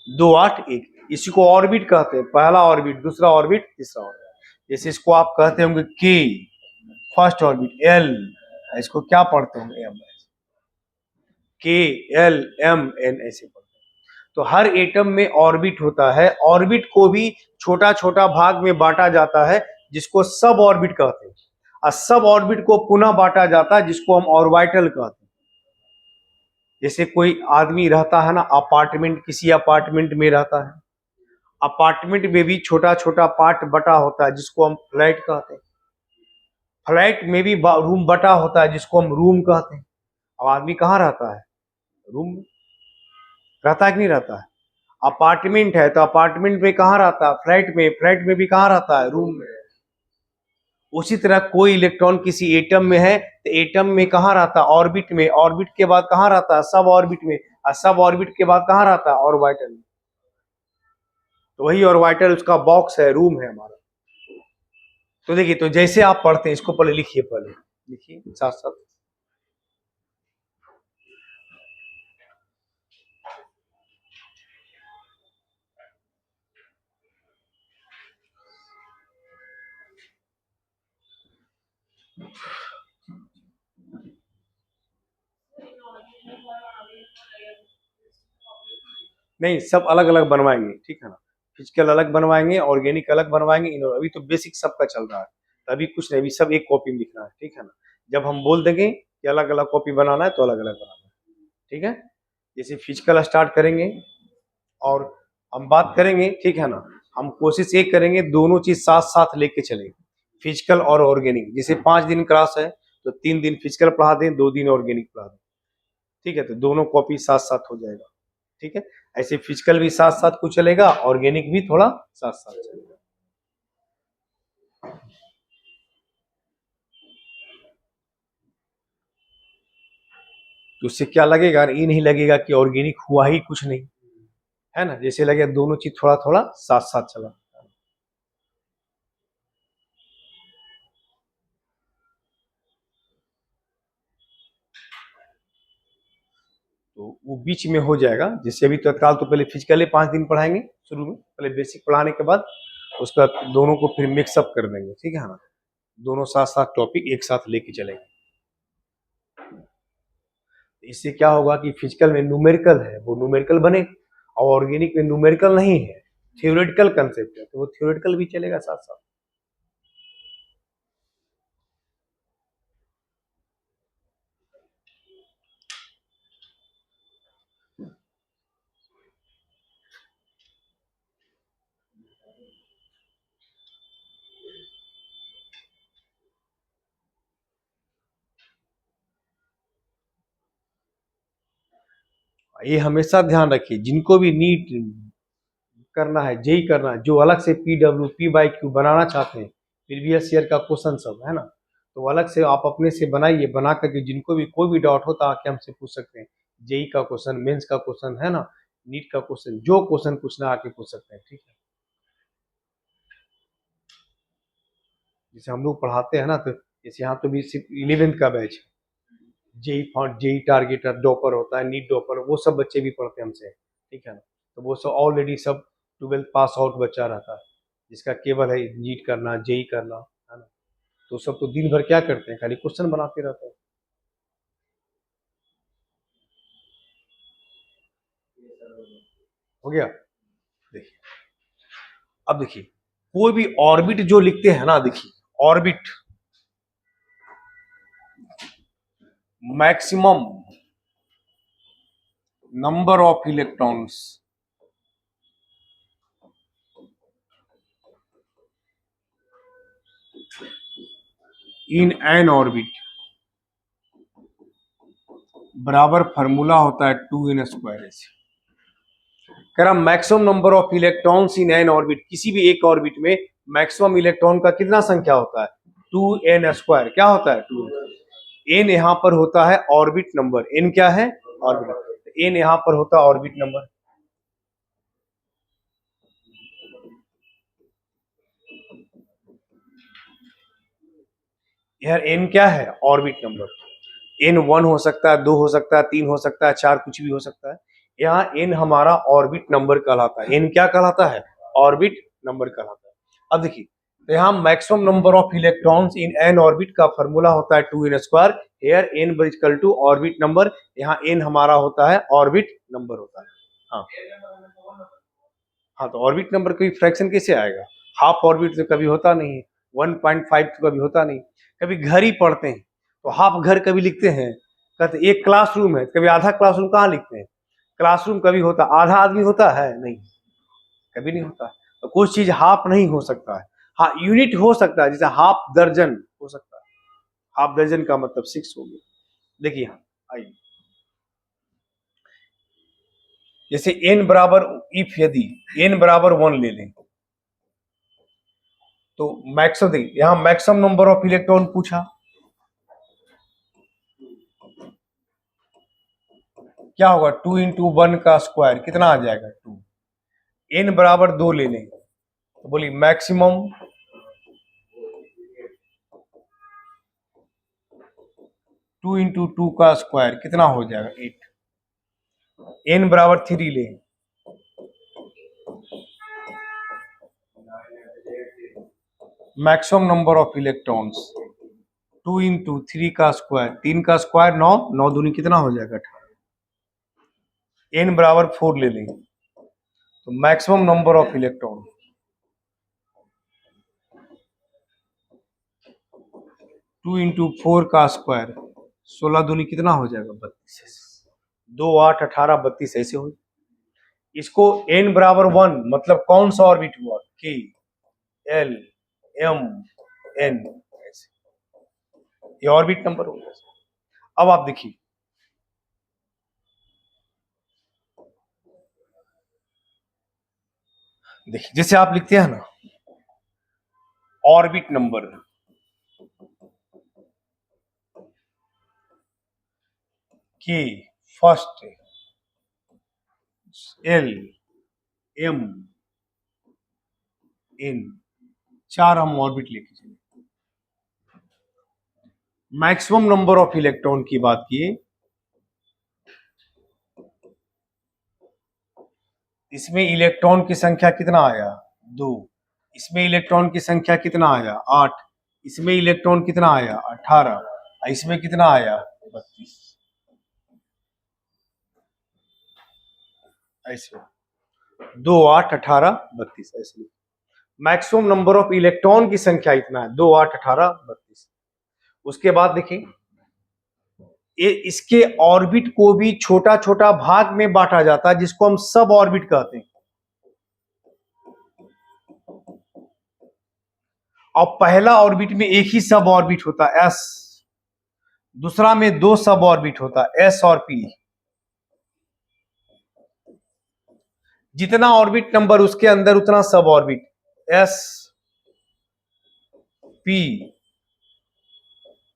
[SPEAKER 1] 2 8 1। इसी को ऑर्बिट कहते हैं, पहला ऑर्बिट, दूसरा ऑर्बिट, तीसरा ऑर्बिट। जैसे इसको आप कहते होंगे के फर्स्ट ऑर्बिट, एल इसको क्या पढ़ते होंगे एम, के एल एम एन ऐसे पढ़ते हैं। तो हर एटम में ऑर्बिट होता है, ऑर्बिट को भी छोटा छोटा भाग में बांटा जाता है जिसको सब ऑर्बिट कहते हैं, और सब ऑर्बिट को पुनः बांटा जाता है जिसको हम ऑर्बिटल कहते हैं। जैसे कोई आदमी रहता है ना अपार्टमेंट, किसी अपार्टमेंट में रहता है, अपार्टमेंट में भी छोटा छोटा पार्ट बटा होता है जिसको हम फ्लैट कहते हैं, फ्लैट में भी रूम बटा होता है जिसको हम रूम कहते हैं। अब आदमी कहाँ रहता है? रूम में रहता है कि नहीं रहता है? अपार्टमेंट है तो अपार्टमेंट में कहाँ रहता है? फ्लैट में, फ्लैट में भी कहाँ रहता है? रूम में। उसी तरह कोई इलेक्ट्रॉन किसी एटम में है तो एटम में कहाँ रहता है? ऑर्बिट में, ऑर्बिट के बाद कहाँ रहता है? सब ऑर्बिट में, और सब ऑर्बिट के बाद कहाँ रहता है? ऑर्बिटल में। तो वही ऑर्बिटल उसका बॉक्स है, रूम है हमारा। तो देखिए, तो जैसे आप पढ़ते हैं इसको पहले लिखिए, पहले लिखिए साथ साथ। नहीं, सब अलग अलग बनवाएंगे, ठीक है ना। फिजिकल अलग बनवाएंगे, ऑर्गेनिक अलग बनवाएंगे, अभी तो बेसिक सबका चल रहा है, तो अभी कुछ नहीं, अभी सब एक कॉपी में लिखना है, ठीक है ना। जब हम बोल देंगे कि अलग अलग कॉपी बनाना है तो अलग अलग बनाना है, ठीक है। जैसे फिजिकल स्टार्ट करेंगे और हम बात करेंगे, ठीक है ना। हम कोशिश ये करेंगे दोनों चीज साथ साथ लेके चलेंगे, फिजिकल और ऑर्गेनिक। जैसे 5 दिन क्लास है तो 3 दिन फिजिकल पढ़ा दें, 2 दिन ऑर्गेनिक पढ़ा दें, ठीक है। तो दोनों कॉपी साथ साथ हो जाएगा, ठीक है। ऐसे फिजिकल भी साथ साथ कुछ चलेगा, ऑर्गेनिक भी थोड़ा साथ साथ चलेगा। तो उससे क्या लगेगा? ये नहीं लगेगा कि ऑर्गेनिक हुआ ही कुछ नहीं, है ना। जैसे लगे दोनों चीज थोड़ा थोड़ा साथ साथ चला। तो वो बीच में हो जाएगा। जैसे अभी तत्काल तो पहले फिजिकली 5 दिन पढ़ाएंगे शुरू में, पहले बेसिक पढ़ाने के बाद उसके बाद दोनों को फिर मिक्सअप कर देंगे, ठीक है ना। दोनों साथ साथ टॉपिक एक साथ लेके चलेंगे। इससे क्या होगा कि फिजिकल में न्यूमेरिकल है वो न्यूमेरिकल बने, और ऑर्गेनिक में न्यूमेरिकल नहीं है, थियोरेटिकल कंसेप्ट है, तो वो थियोरेटिकल भी चलेगा साथ साथ। ये हमेशा ध्यान रखिए, जिनको भी नीट करना है, जेई करना है, जो अलग से पीडब्ल्यू पी बाई क्यू बनाना चाहते हैं, प्रीवियस ईयर का क्वेश्चन सब है ना, तो अलग से आप अपने से बनाइए, बना करके जिनको भी कोई भी डाउट होता है आके हमसे पूछ सकते हैं। जेई का क्वेश्चन, मेंस का क्वेश्चन, है ना, नीट का क्वेश्चन, जो क्वेश्चन पूछना आके पूछ सकते हैं, ठीक है। जैसे हम लोग पढ़ाते हैं ना, तो जैसे यहाँ तो भी सिर्फ 11th का बैच है, जेई फॉन्ट, जेई टारगेटर, डॉपर होता है, नीट डॉपर, वो सब बच्चे भी पढ़ते हैं हमसे, ठीक है ना। तो वो सब ऑलरेडी सब 12th पास आउट बच्चा रहता है, जिसका केवल है नीट करना, जेई करना, है ना। तो सब तो दिन भर क्या करते हैं? खाली क्वेश्चन बनाते रहते हैं। हो गया। देखिए, अब देखिए, कोई भी ऑर्बिट जो लिखते हैं ना, देखिए orbit maximum number of electrons in N orbit बराबर फार्मूला होता है 2n² से। कह रहा maximum number of electrons in N orbit, किसी भी एक ऑर्बिट में मैक्सिमम इलेक्ट्रॉन का कितना संख्या होता है? 2n²। क्या होता है? 2। एन यहाँ पर होता है ऑर्बिट नंबर, एन क्या है? ऑर्बिट। एन यहाँ पर होता है ऑर्बिट नंबर। यार n क्या है? Orbit number. n 1 हो सकता है, 2 हो सकता है, 3 हो सकता है, 4 कुछ भी हो सकता है। यहाँ n हमारा ऑर्बिट नंबर कहलाता है। n क्या कहलाता है? ऑर्बिट नंबर कहलाता है। अब देखिए, तो यहाँ maximum number of electrons in N orbit का फॉर्मूला होता है 2n²। Here n equal to orbit number. यहाँ n हमारा होता है ऑर्बिट नंबर होता है। हाँ हाँ, तो ऑर्बिट नंबर कोई फ्रैक्शन कैसे आएगा? हाफ ऑर्बिट तो कभी होता नहीं है, 1.5 तो कभी होता नहीं। कभी घर ही पढ़ते हैं तो हाफ घर कभी लिखते हैं, कहते एक क्लासरूम है, कभी आधा क्लासरूम कहाँ लिखते हैं? क्लासरूम कभी होता, आधा आदमी होता है नहीं, कभी नहीं होता। तो कुछ चीज हाफ नहीं हो सकता है। हाँ, यूनिट हो सकता है, जैसे हाफ दर्जन हो सकता है। हाफ दर्जन का मतलब 6 हो गया। देखिए यहाँ आइए, जैसे n बराबर, इफ यदि n बराबर 1 ले लें तो मैक्सिमम, देखिए यहाँ मैक्सिमम नंबर ऑफ इलेक्ट्रॉन पूछा, क्या होगा? 2 इंटू 1 का स्क्वायर कितना आ जाएगा? 2। n बराबर 2 ले लें तो बोलिए मैक्सिमम 2 इंटू 2 का स्क्वायर कितना हो जाएगा? 8। n बराबर 3 ले, maximum number of electrons 2 into 3 का स्क्वायर, 3 का स्क्वायर 9, 9 दूनी कितना हो जाएगा? 18। n बराबर 4 ले लें तो maximum number of electron 2 into 4 का स्क्वायर, 16 दूनी कितना हो जाएगा? 32। 2 8 18 32 ऐसे हो। इसको n बराबर 1 मतलब कौन सा ऑर्बिट हुआ? k l m n, ऐसे ये ऑर्बिट नंबर हो गया। अब आप देखिए, जैसे आप लिखते हैं ना ऑर्बिट नंबर, के फर्स्ट, एल एम एन, 4 हम ऑर्बिट लेके चले। मैक्सिमम नंबर ऑफ इलेक्ट्रॉन की बात किए, इसमें इलेक्ट्रॉन की संख्या कितना आया? 2। इसमें इलेक्ट्रॉन की संख्या कितना आया? 8। इसमें इलेक्ट्रॉन कितना आया? 18। इसमें कितना आया? 32। ऐसे 2 8 18 32 ऐसे। मैक्सिमम नंबर ऑफ इलेक्ट्रॉन की संख्या इतना है, 2 8 18 32। उसके बाद देखिए, इसके ऑर्बिट को भी छोटा छोटा भाग में बांटा जाता है जिसको हम सब ऑर्बिट कहते हैं। और पहला ऑर्बिट में एक ही सब ऑर्बिट होता है एस, दूसरा में 2 सब ऑर्बिट होता है एस और पी। जितना ऑर्बिट नंबर उसके अंदर उतना सब ऑर्बिट, एस पी,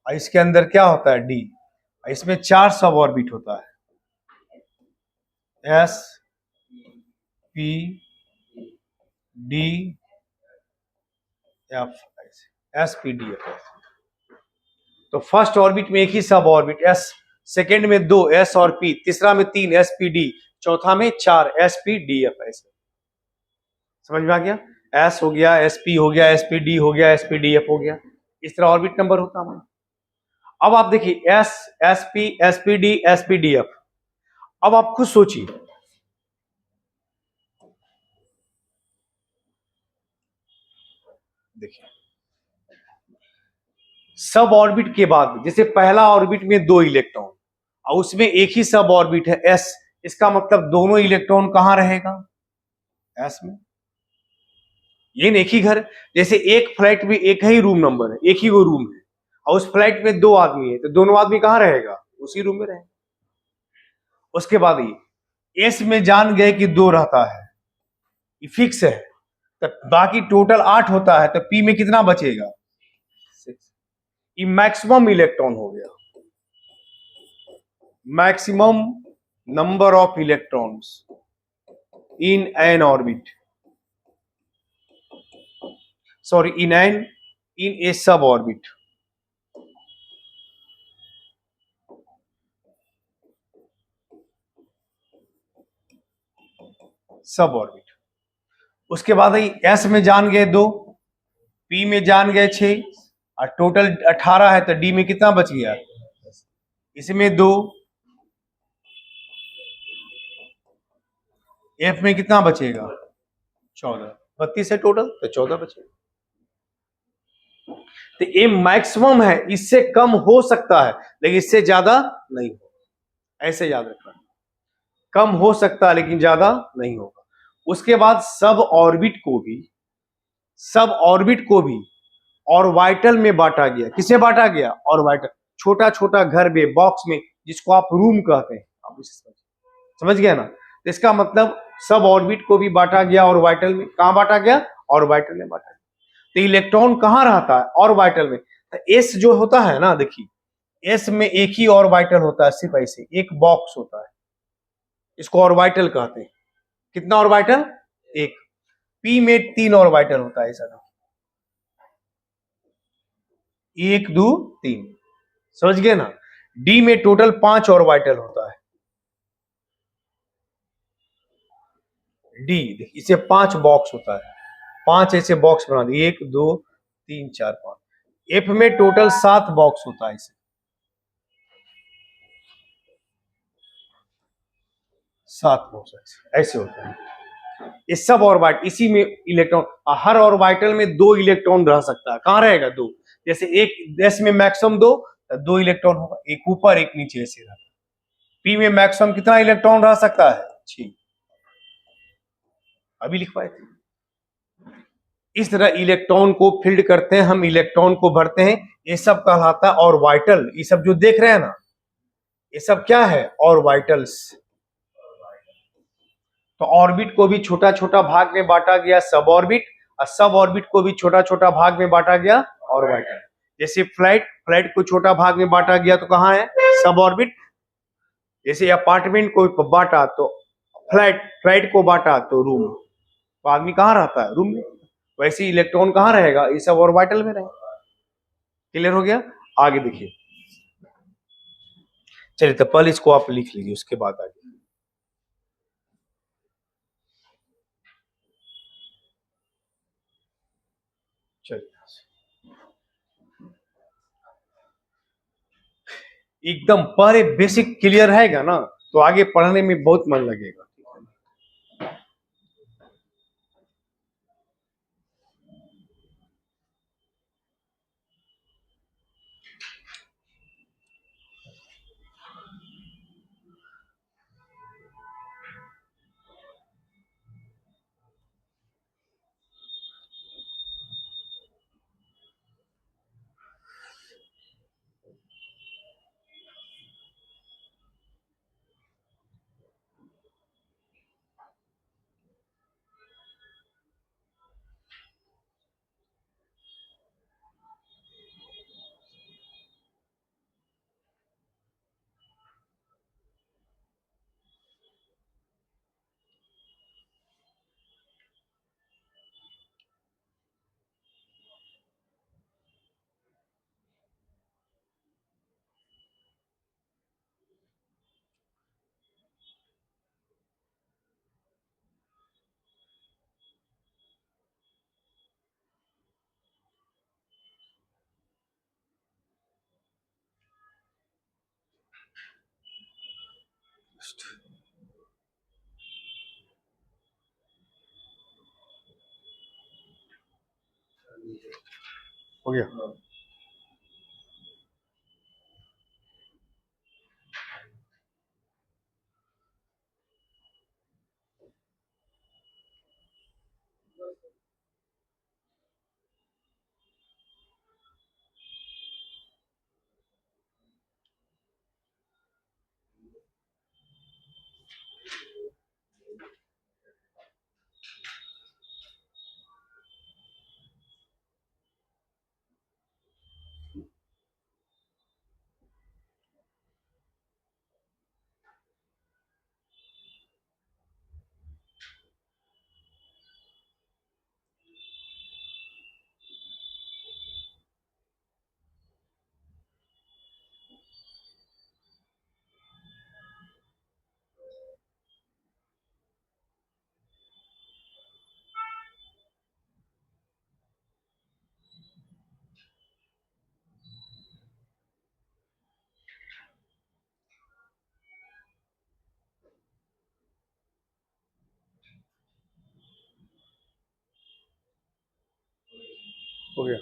[SPEAKER 1] इसके अंदर क्या होता है? डी। इसमें 4 सब ऑर्बिट होता है, S P D F, S P D F. तो फर्स्ट ऑर्बिट में एक ही सब ऑर्बिट एस, सेकेंड में 2 एस और पी, तीसरा में 3 एस पी डी, चौथा में 4 एस पी डी एफ। ऐसे समझ में आ गया? एस हो गया, एस पी हो गया, एस पी डी हो गया, एस पी डी एफ हो गया। इस तरह ऑर्बिट नंबर होता है। अब आप देखिए S, S P, S P D, S P D F. अब आप खुद सोचिए, देखिए सब ऑर्बिट के बाद, जैसे पहला ऑर्बिट में 2 इलेक्ट्रॉन और उसमें एक ही सब ऑर्बिट है एस, इसका मतलब दोनों इलेक्ट्रॉन कहां रहेगा? एस में। लेकिन एक ही घर, जैसे एक फ्लैट में एक ही रूम नंबर है, एक ही वो रूम है और उस फ्लैट में 2 आदमी है, तो दोनों आदमी कहां रहेगा? उसी रूम में रहेगा। उसके बाद ये एस में जान गए कि 2 रहता है, ये फिक्स है, तो बाकी टोटल 8 होता है, तो पी में कितना बचेगा? 6। ये मैक्सिमम इलेक्ट्रॉन हो गया, maximum number of electrons in N orbit, sorry in a sub orbit. सब ऑर्बिट। उसके बाद एस में जान गए 2, पी में जान गए 6 और टोटल 18 है, तो डी में कितना बच गया? इसमें 2, एफ में कितना बचेगा? 14। 32 है टोटल, तो 14 बचेगा। तो ये मैक्सिमम है, इससे कम हो सकता है लेकिन इससे ज्यादा नहीं होगा, ऐसे याद रखना। कम हो सकता है लेकिन ज्यादा नहीं होगा। उसके बाद सब ऑर्बिट को भी ऑर्बिटल में बांटा गया। किसे बांटा गया? ऑर्बिटल। छोटा छोटा घर में, बॉक्स में, जिसको आप रूम कहते हैं, आप इसे समझ गए ना? तो इसका मतलब सब ऑर्बिट को भी बांटा गया ऑर्बिटल में। कहां बांटा गया? ऑर्बिटल में बांटा गया। तो इलेक्ट्रॉन कहां रहता है? ऑर्बिटल में। तो एस जो होता है ना, देखिए एस में एक ही ऑर्बिटल होता है, सिर्फ ऐसे एक बॉक्स होता है, इसको ऑर्बिटल कहते हैं। कितना ऑर्बिटल? एक। पी में 3 ऑर्बिटल होता है, ऐसा 1 2 3, समझ गए ना? डी में टोटल 5 ऑर्बिटल होता है। डी इसे 5 बॉक्स होता है, 5 ऐसे बॉक्स बना दिए, 1 2 3 4 5। एफ में टोटल 7 बॉक्स होता है, इसे 7 बॉक्स ऐसे होता है। ये सब ऑर्बिट, इसी में इलेक्ट्रॉन, हर ऑर्बिटल में 2 इलेक्ट्रॉन रह सकता है। कहां रहेगा? 2। जैसे एक एस में मैक्सिमम 2, तो 2 इलेक्ट्रॉन होगा, एक ऊपर एक नीचे ऐसे रहता है। पी में मैक्सिमम कितना इलेक्ट्रॉन रह सकता है? 6। अभी लिखवाए थे। इस तरह इलेक्ट्रॉन को फील्ड करते हैं हम, इलेक्ट्रॉन को भरते हैं। ये सब कहलाता है ऑर्बिटल। ये सब जो देख रहे हैं ना, ये सब क्या है? ऑर्बिटल्स। तो ऑर्बिट को भी छोटा छोटा भाग में बांटा गया, सब ऑर्बिट, और सब ऑर्बिट को भी छोटा छोटा भाग में बांटा गया, ऑर्बिटल। जैसे फ्लाइट को छोटा भाग में बांटा गया तो कहां है? सब ऑर्बिट। जैसे अपार्टमेंट को बांटा तो फ्लाइट को बांटा तो रूम। तो आदमी कहां रहता है? रूम में। वैसे इलेक्ट्रॉन कहां रहेगा? ये सब ऑर्बिटल में रहेगा। क्लियर हो गया? आगे देखिए, चलिए तो पहले इसको आप लिख लीजिए, उसके बाद आगे चलिए। एकदम पहले बेसिक क्लियर रहेगा ना, तो आगे पढ़ने में बहुत मन लगेगा। हो गया? हो गया।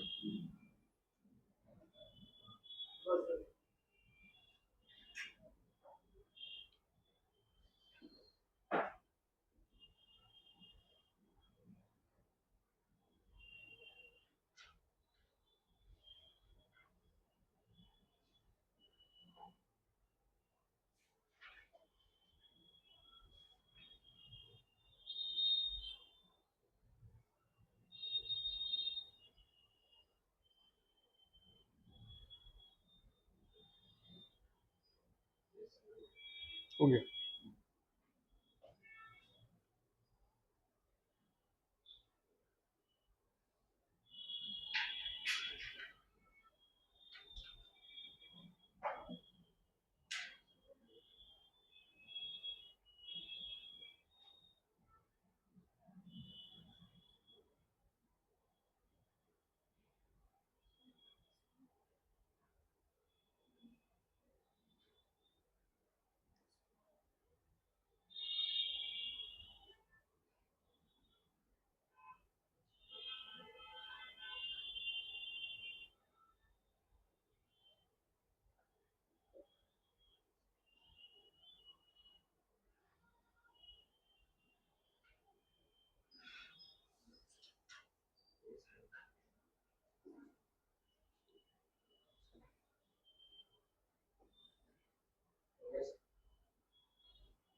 [SPEAKER 1] हो गया।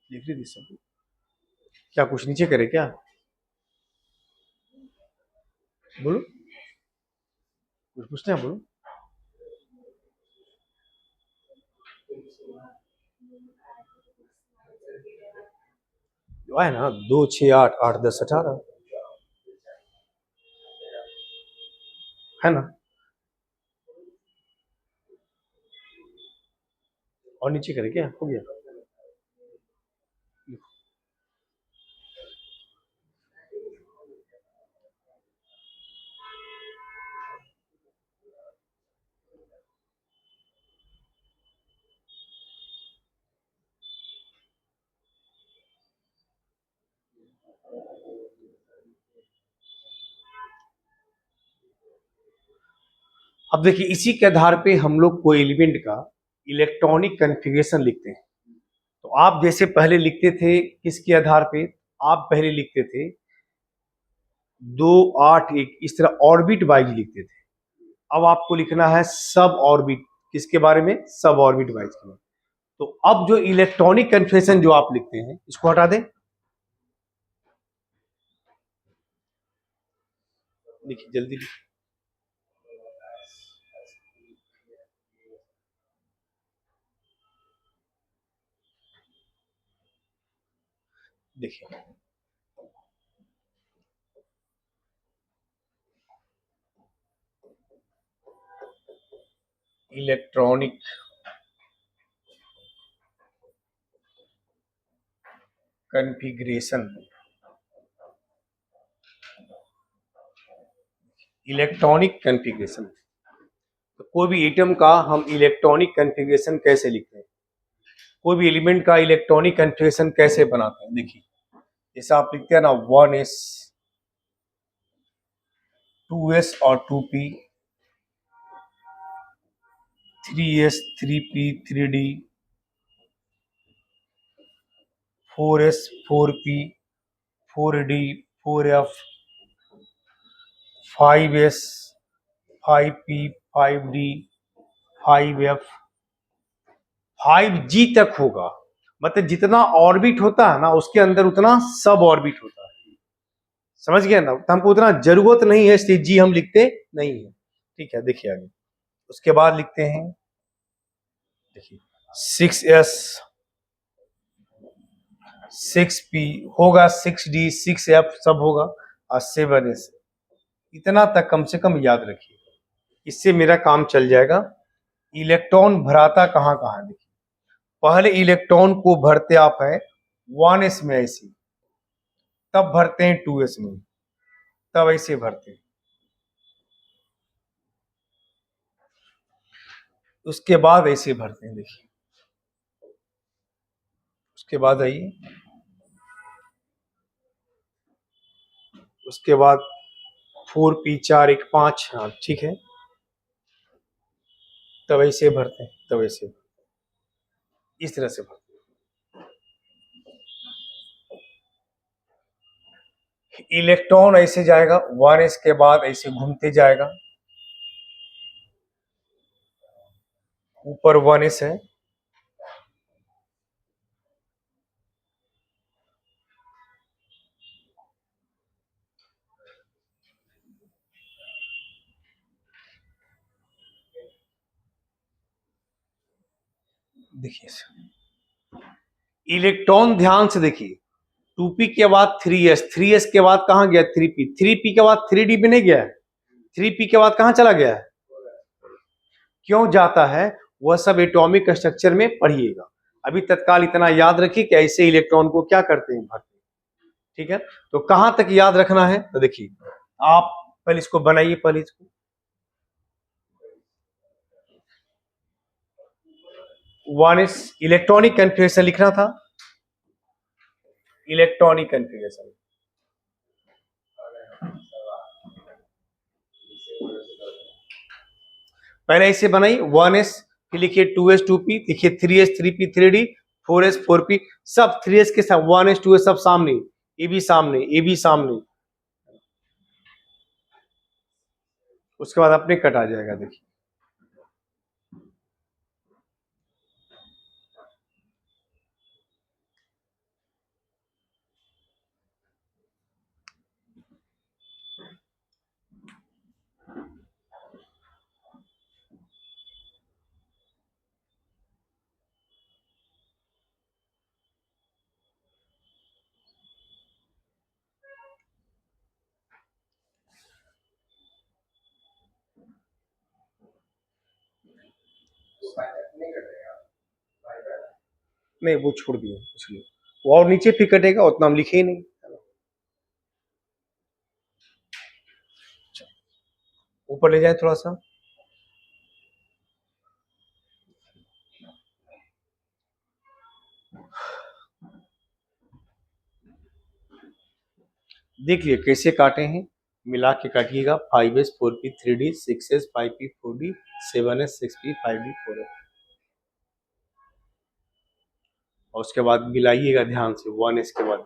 [SPEAKER 1] लिख ली सब। क्या कुछ नीचे करे क्या? बोलो, कुछ पूछते हैं, बोलो। जो है ना, 2 6 8 8 10 18 है ना। और नीचे करे क्या? हो गया। अब देखिए, इसी के आधार पे हम लोग कोई एलिमेंट का इलेक्ट्रॉनिक कन्फिग्रेशन लिखते हैं। तो आप जैसे पहले लिखते थे किसके आधार पे? आप पहले लिखते थे 2 8 1, इस तरह ऑर्बिट वाइज लिखते थे। अब आपको लिखना है सब ऑर्बिट। किसके बारे में? सब ऑर्बिट वाइज के। तो अब जो इलेक्ट्रॉनिक कन्फिग्रेशन जो आप लिखते हैं, इसको हटा दें। लिखिए जल्दी लिखिए। देखिए, इलेक्ट्रॉनिक कन्फिग्रेशन, इलेक्ट्रॉनिक कन्फिग्रेशन। तो कोई भी एटम का हम इलेक्ट्रॉनिक कन्फिग्रेशन कैसे लिखते हैं, कोई भी एलिमेंट का इलेक्ट्रॉनिक कन्फिग्रेशन कैसे बनाते हैं? देखिए, जैसे आप लिखते हैं ना 1s 2s और 2p, 3s 3p 3d, 4s 4p 4d 4f, 5s 5p 5d 5f, 5g तक होगा। मतलब जितना ऑर्बिट होता है ना, उसके अंदर उतना सब ऑर्बिट होता है। समझ गया ना? तो हमको उतना जरूरत नहीं है, इसलिए जी हम लिखते नहीं है। ठीक है, देखिए आगे। उसके बाद लिखते हैं, देखिए 6s 6p होगा, 6d 6f सब होगा, और 7s। इतना तक कम से कम याद रखिए, इससे मेरा काम चल जाएगा। इलेक्ट्रॉन भराता कहाँ कहाँ? देखिए, पहले इलेक्ट्रॉन को भरते आप है 1s में ऐसे, तब भरते हैं 2s में, तब ऐसे भरते हैं। उसके बाद ऐसे भरते हैं। देखिए, उसके बाद आइए, उसके बाद 4p 4 1 5, हाँ ठीक है। तब ऐसे भरते हैं, तब ऐसे इस तरह से भरते हैं। इलेक्ट्रॉन ऐसे जाएगा 1s के बाद ऐसे घूमते जाएगा, ऊपर 1s है, देखिए इलेक्ट्रॉन ध्यान से देखिए, 2p के बाद 3s, 3s के बाद कहां गया 3p, 3p के बाद 3d में नहीं गया है, 3p के बाद कहां चला गया है, क्यों जाता है वह सब एटॉमिक स्ट्रक्चर में पढ़िएगा। अभी तत्काल इतना याद रखिए कि ऐसे इलेक्ट्रॉन को क्या करते हैं, भरते हैं, ठीक है। तो कहां तक याद रखना है, तो देखिए आप पहले इसको बनाइए, पहले इसको 1s इलेक्ट्रॉनिक कन्फिगरेशन लिखना था, इलेक्ट्रॉनिक कन्फिगरेशन पहले ऐसे बनाइए 1s, फिर लिखिए 2s 2p, लिखिए 3s 3p 3d, 4s 4p, सब 3s के साथ 1s 2s सब सामने, ये भी सामने, ये भी सामने, उसके बाद अपने कट आ जाएगा। देखिए नहीं वो छोड़ दिए, इसलिए वो और नीचे फिर कटेगा, उतना हम लिखे ही नहीं। ऊपर ले जाए थोड़ा सा, देख लिए कैसे काटे हैं, मिला के काटिएगा 5s 4p 3d 6s 5p 4d 7s 6p 5d 4s, और उसके बाद मिलाइएगा ध्यान से 1s के बाद।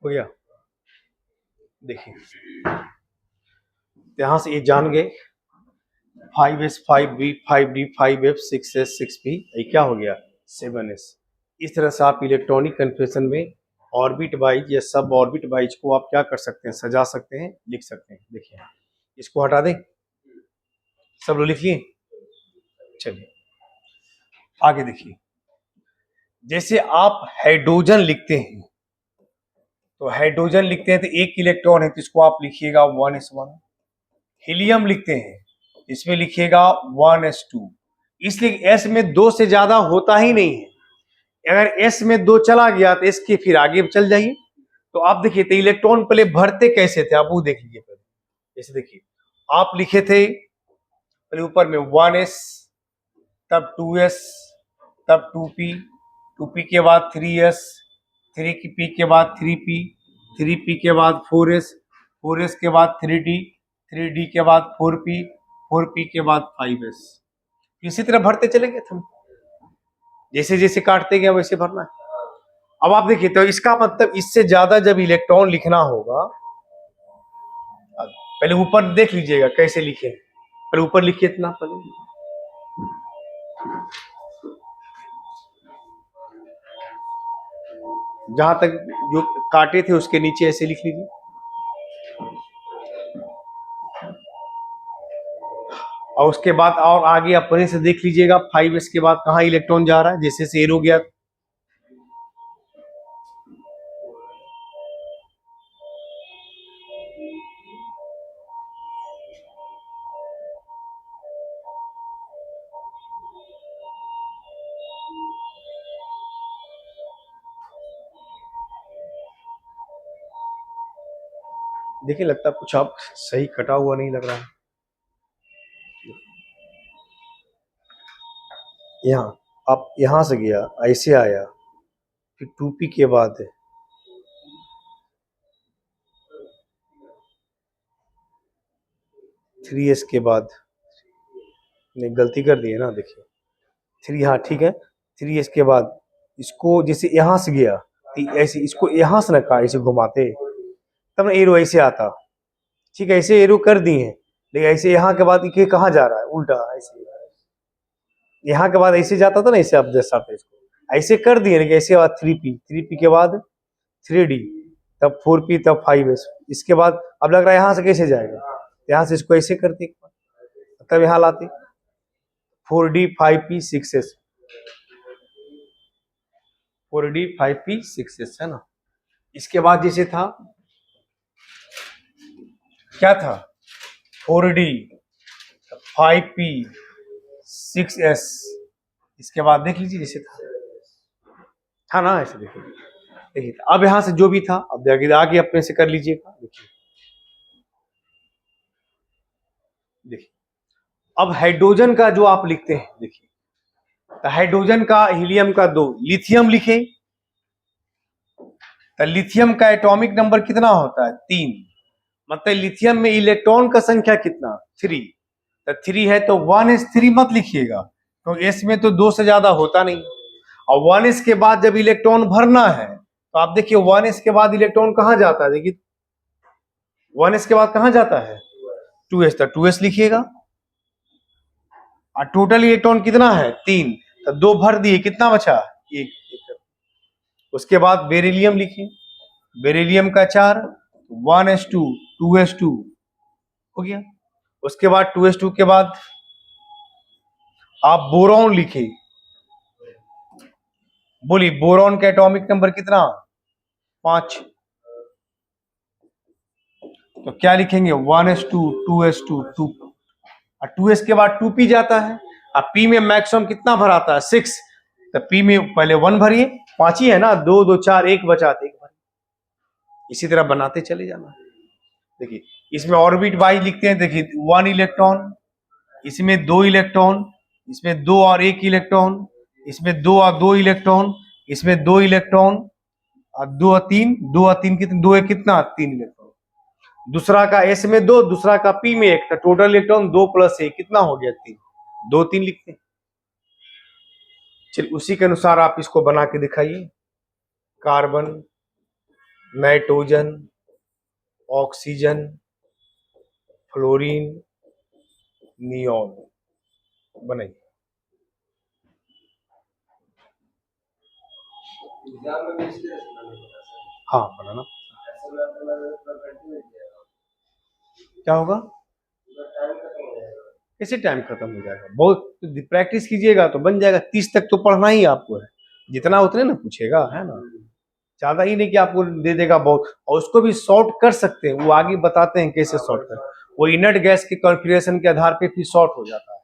[SPEAKER 1] हो गया, देखिए यहां से ये जान गए 5s 5b 5d 5f 6s 6p, ये क्या हो गया 7s। इस तरह से आप इलेक्ट्रॉनिक कन्फिगरेशन में ऑर्बिट वाइज या सब ऑर्बिट वाइज को आप क्या कर सकते हैं, सजा सकते हैं, लिख सकते हैं। देखिए इसको हटा दें, सब लोग लिख लिए, चलिए आगे देखिए, जैसे आप हाइड्रोजन लिखते हैं, तो हाइड्रोजन लिखते हैं तो एक इलेक्ट्रॉन है तो इसको आप लिखिएगा 1s1। हीलियम लिखते हैं, इसमें लिखिएगा 1s2, इसलिए s में 2 से ज्यादा होता ही नहीं है। अगर s में 2 चला गया तो इसके फिर आगे चल जाइए। तो आप देखिए तो इलेक्ट्रॉन पहले भरते कैसे थे, आप वो देख लीजिए पहले। जैसे देखिए आप लिखे थे पहले ऊपर में 1s, तब 2s, तब 2p, 2p के बाद 3s, 3p के बाद 3p, 3p के बाद 4s, 4s के बाद 3d, 3d के बाद 4p, 4p के बाद 5s, इसी तरह भरते चलेंगे हम, जैसे जैसे काटते गए वैसे भरना है। अब आप देखिए तो इसका मतलब इससे ज्यादा जब इलेक्ट्रॉन लिखना होगा, पहले ऊपर देख लीजिएगा कैसे लिखे, पहले ऊपर लिखिए इतना, पहले जहां तक जो काटे थे उसके नीचे ऐसे लिख लीजिए, और उसके बाद और आगे अपने से देख लीजिएगा 5s के बाद कहाँ इलेक्ट्रॉन जा रहा है, जैसे से एरो गया देखिए लगता है कुछ आप सही कटा हुआ नहीं लग रहा है। यहाँ आप यहाँ से गया, ऐसे आया, फिर 2p के बाद 3s के बाद, नहीं गलती कर दी है ना, देखिए 3, हाँ ठीक है, 3s के बाद इसको जैसे यहाँ से गया ऐसे इसको यहाँ से ना ऐसे घुमाते तब ना एरो ऐसे आता। ठीक है, ऐसे एरो कर दिए हैं, लेकिन ऐसे यहाँ के बाद ये कहाँ जा रहा है, उल्टा ऐसे यहाँ के बाद ऐसे जाता था ना, ऐसे आप दर्शाते इसको, ऐसे कर दिए, लेकिन ऐसे बाद 3p के बाद 3d, तब 4p, तब 5s, इसके बाद अब लग रहा है यहाँ से कैसे जाएगा, यहाँ से इसको ऐसे करते तब यहाँ लाते 4d 5p 6s, 4d 5p 6s है ना। इसके बाद जैसे था क्या था 4d 5p 6s, इसके बाद देख लीजिए जैसे था ना, ऐसे देखिए देखिए, अब यहां से जो भी था अब आगे अपने से कर लीजिएगा। देखिए देखिए अब हाइड्रोजन का जो आप लिखते हैं, देखिए तो हाइड्रोजन का, हीलियम का 2, लिथियम लिखे तो लिथियम का एटॉमिक नंबर कितना होता है 3, मतलब लिथियम में इलेक्ट्रॉन का संख्या कितना 3, तो 3 है तो 1s3 मत लिखिएगा, क्योंकि एस में तो 2 से ज्यादा होता नहीं, और 1s के बाद जब इलेक्ट्रॉन भरना है तो आप देखिए 1s के बाद इलेक्ट्रॉन कहां जाता है, देखिए 1s के बाद कहां जाता है 2s, तो 2s लिखिएगा, और टोटल इलेक्ट्रॉन कितना है 3, तो 2 भर दिए, कितना बचा 1। उसके बाद बेरिलियम लिखिए, बेरिलियम का 4, 1s2 2s2 हो गया। उसके बाद 2s2 के बाद आप बोरॉन लिखिए, बोलिए बोरॉन का एटॉमिक नंबर कितना 5, तो क्या लिखेंगे 1s2 2s2 2, और 2s के बाद 2p जाता है, और p में मैक्सिमम कितना भराता है 6, तो p में पहले 1 भरिए, 5 ही है ना, 2 2 4 1 बचाते 1 भरिए, इसी तरह बनाते चले जाना। देखिए इसमें ऑर्बिट वाइज लिखते हैं, देखिए 1 इलेक्ट्रॉन, इसमें 2 इलेक्ट्रॉन, इसमें 2 और 1 इलेक्ट्रॉन, इसमें 2 और 2 इलेक्ट्रॉन, इसमें 2 इलेक्ट्रॉन, और 2 और 3, 2 और 3 कितने, 2 है कितना 3 इलेक्ट्रॉन, दूसरा का एस में 2, दूसरा का पी में 1, तो टोटल इलेक्ट्रॉन 2 + 1 कितना हो गया 3, 2 3 लिखते हैं। चलिए उसी के अनुसार आप इसको बना के दिखाइए, carbon, nitrogen, oxygen, fluorine, neon बनाइए। हाँ बनाना, क्या होगा, कैसे टाइम खत्म हो जाएगा, बहुत प्रैक्टिस कीजिएगा तो बन जाएगा, 30 तक तो पढ़ना ही आपको है, जितना उतने ना पूछेगा, है ना, ज्यादा ही नहीं कि आपको दे देगा बहुत, और उसको भी सॉर्ट कर सकते हैं, वो आगे बताते हैं कैसे सॉर्ट कर, वो इनर्ट गैस के कॉन्फ़िगरेशन के आधार पे भी सॉर्ट हो जाता है।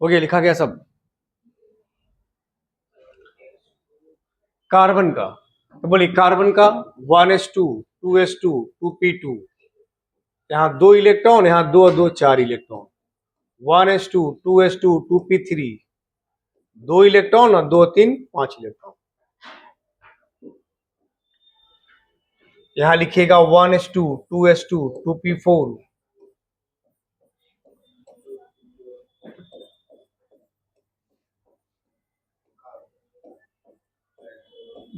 [SPEAKER 1] हो गया, लिखा गया सब। कार्बन का तो बोलिए, कार्बन का 1s2 2s2 2p2, यहाँ 2 इलेक्ट्रॉन, यहाँ 2 2 4 electron, 1s2 2s2 2p3, 2 electron और 2 3 5 इलेक्ट्रॉन, यहाँ लिखिएगा 1s2 2s2 2p4,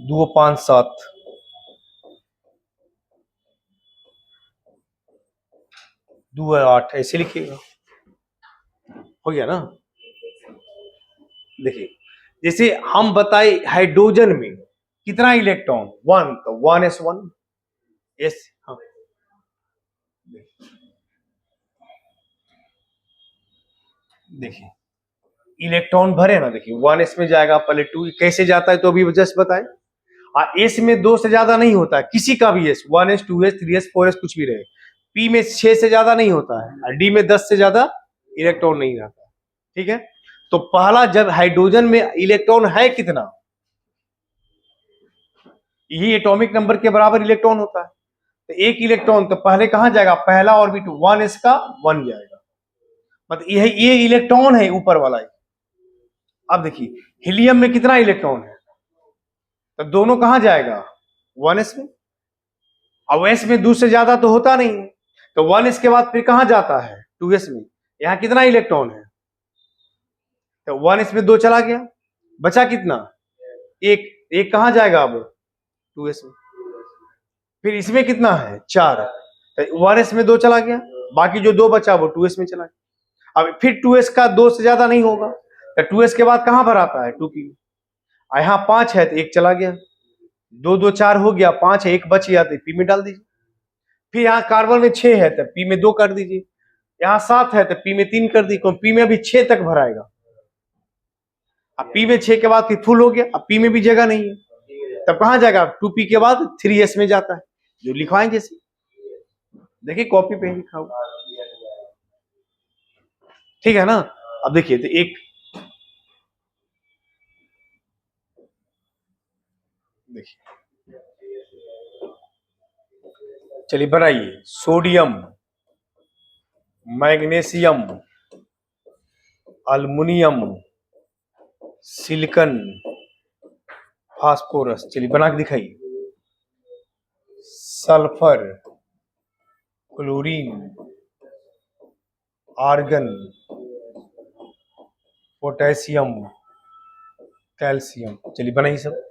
[SPEAKER 1] 2 5 7, 2 8, ऐसे लिखिएगा, हो गया ना। देखिए जैसे हम बताए हाइड्रोजन में कितना इलेक्ट्रॉन, 1, तो 1s1 एस। हाँ देखिए इलेक्ट्रॉन भरे ना, देखिए 1s में जाएगा, पहले 2 कैसे जाता है तो अभी जस्ट बताए। एस में 2 से ज्यादा नहीं होता है किसी का भी S, 1s 2s 3s 4s कुछ भी रहे। पी में 6 से ज्यादा नहीं होता है और डी में 10 से ज्यादा इलेक्ट्रॉन नहीं रहता। ठीक है, तो पहला जब हाइड्रोजन में इलेक्ट्रॉन है कितना, यही एटॉमिक नंबर के बराबर इलेक्ट्रॉन होता है। तो एक इलेक्ट्रॉन तो पहले कहां जाएगा, पहला ऑर्बिट 1s का 1 जाएगा, मतलब ये इलेक्ट्रॉन है ऊपर वाला। अब देखिए हीलियम में कितना इलेक्ट्रॉन है, तो दोनों कहां जाएगा, 1s में। अब s में 2 से ज्यादा तो होता नहीं है, तो 1s के बाद फिर कहां जाता है, 2s में। यहां कितना इलेक्ट्रॉन है, तो 1s में 2 चला गया, बचा कितना, एक। एक कहां जाएगा अब, 2s में। फिर इसमें कितना है, 4, तो 1s में 2 चला गया, बाकी जो 2 बचा वो 2s में चला गया। अब फिर 2s का 2 से ज्यादा नहीं होगा, तो 2s के बाद कहां भर आता है, 2p में। यहाँ 5 है तो 1 चला गया, 2 2 4 हो गया, 5 है 1 बच गया तो पी में डाल दीजिए। फिर यहाँ कार्बन में 6 है तो पी में 2 कर दीजिए, यहाँ 7 है तो पी में 3 कर दीजिए, क्योंकि पी में अभी 6 तक भराएगा। अब पी में 6 के बाद फिर फुल हो गया, अब पी में भी जगह नहीं है, तब कहां जाएगा, 2p के बाद 3s में जाता है, जो लिखवाएं जैसे, देखिए कॉपी पे लिखा हुआ, ठीक है ना। अब देखिए तो एक, देखिए चलिए बनाइए, sodium, magnesium, aluminium, silicon, phosphorus, चलिए बना के दिखाइए। Sulphur, chlorine, argon, potassium, calcium, चलिए बनाइए सब।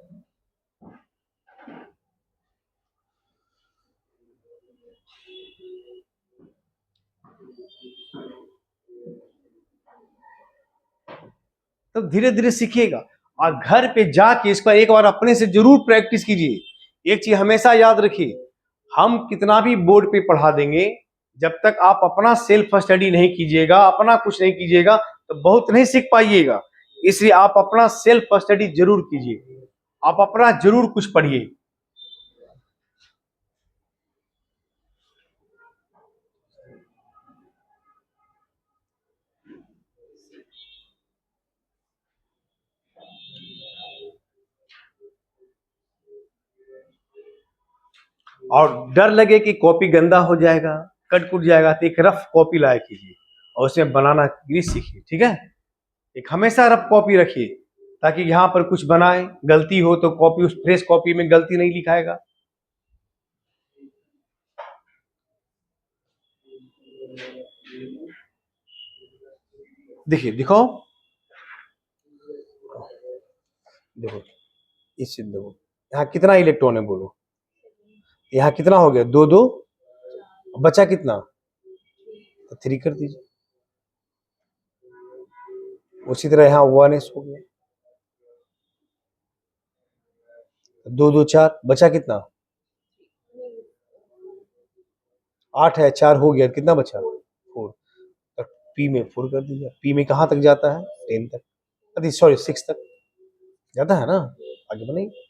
[SPEAKER 1] तो धीरे धीरे सीखिएगा और घर पे जाके इसका एक बार अपने से जरूर प्रैक्टिस कीजिए। एक चीज हमेशा याद रखिए, हम कितना भी बोर्ड पे पढ़ा देंगे, जब तक आप अपना सेल्फ स्टडी नहीं कीजिएगा, अपना कुछ नहीं कीजिएगा, तो बहुत नहीं सीख पाइएगा। इसलिए आप अपना सेल्फ स्टडी जरूर कीजिए, आप अपना जरूर कुछ पढ़िए। और डर लगे कि कॉपी गंदा हो जाएगा, कट कुट जाएगा, तो एक रफ कॉपी लाया कीजिए और उसे बनाना भी सीखिए, ठीक है। एक हमेशा रफ कॉपी रखिए, ताकि यहाँ पर कुछ बनाए गलती हो तो कॉपी, उस फ्रेश कॉपी में गलती नहीं लिखाएगा। देखिए दिखाओ, देखो इस देखो, यहाँ कितना इलेक्ट्रॉन है बोलो, यहाँ कितना हो गया, 2 2, बचा कितना, तो 3 कर दीजिए। उसी तरह यहाँ 1s हो गया, 2 2 4, बचा कितना, 8 है, 4 हो गया, कितना बचा, 4। तो पी में 4 कर दीजिए। पी में कहाँ तक जाता है, 10 तक, अरे सॉरी 6 तक जाता है ना, आगे बनाइए।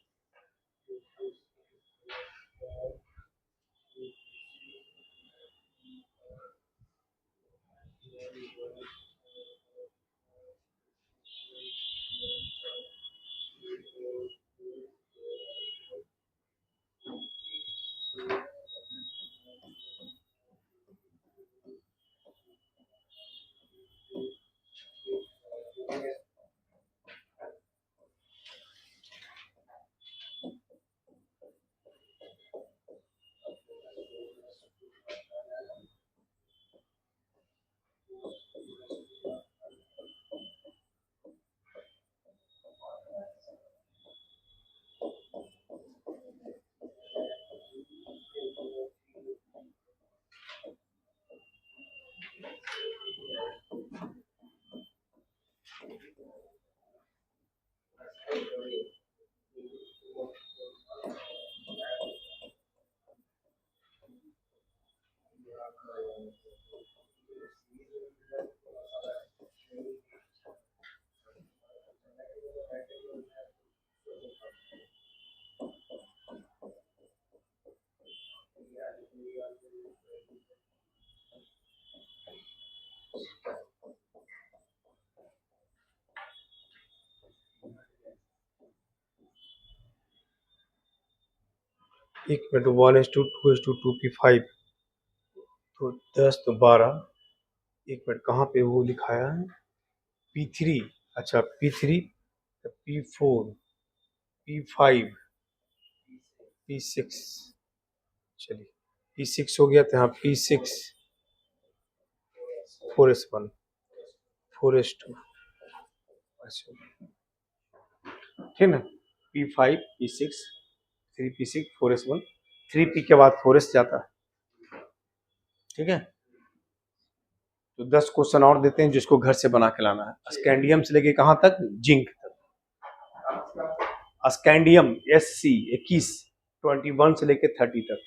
[SPEAKER 1] एक मिनट, 1:2:2 तो 10 तो 12, एक मिनट कहाँ पे वो लिखाया है, P3, अच्छा P3, P4, P5, P6, चलिए P6 हो गया, तो यहाँ P6 4s1 4s2, अच्छा ठीक ना, P5 P6 3P6 4s1, 3P के बाद 4s जाता है, ठीक है। तो 10 क्वेश्चन और देते हैं जिसको घर से बना के लाना है, स्कैंडियम से लेके कहाँ तक, जिंक तक। स्कैंडियम SC21 21 से लेके 30 तक।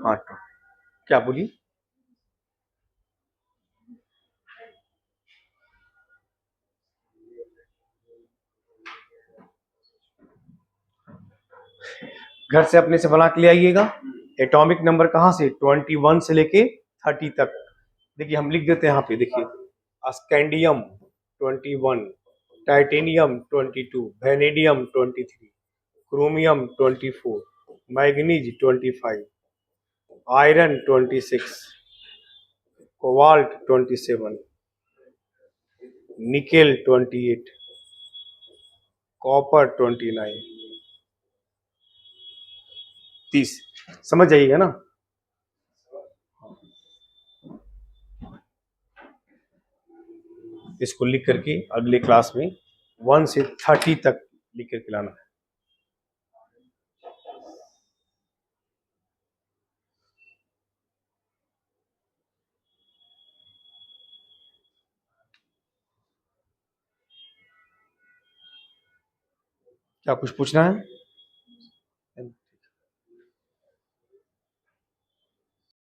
[SPEAKER 1] हाँ तो क्या बोलिए, घर से अपने से बना के ले आइएगा। एटॉमिक नंबर कहाँ से, 21 से लेके 30 तक। देखिए हम लिख देते हैं यहाँ पे, देखिए scandium 21, titanium 22, vanadium 23, chromium 24, manganese 25, iron 26, cobalt 27, nickel 28, copper 29, 30। समझ जाइएगा ना। इसको लिख करके अगले क्लास में 1 से 30 तक लिख करके लाना है। क्या कुछ पूछना है?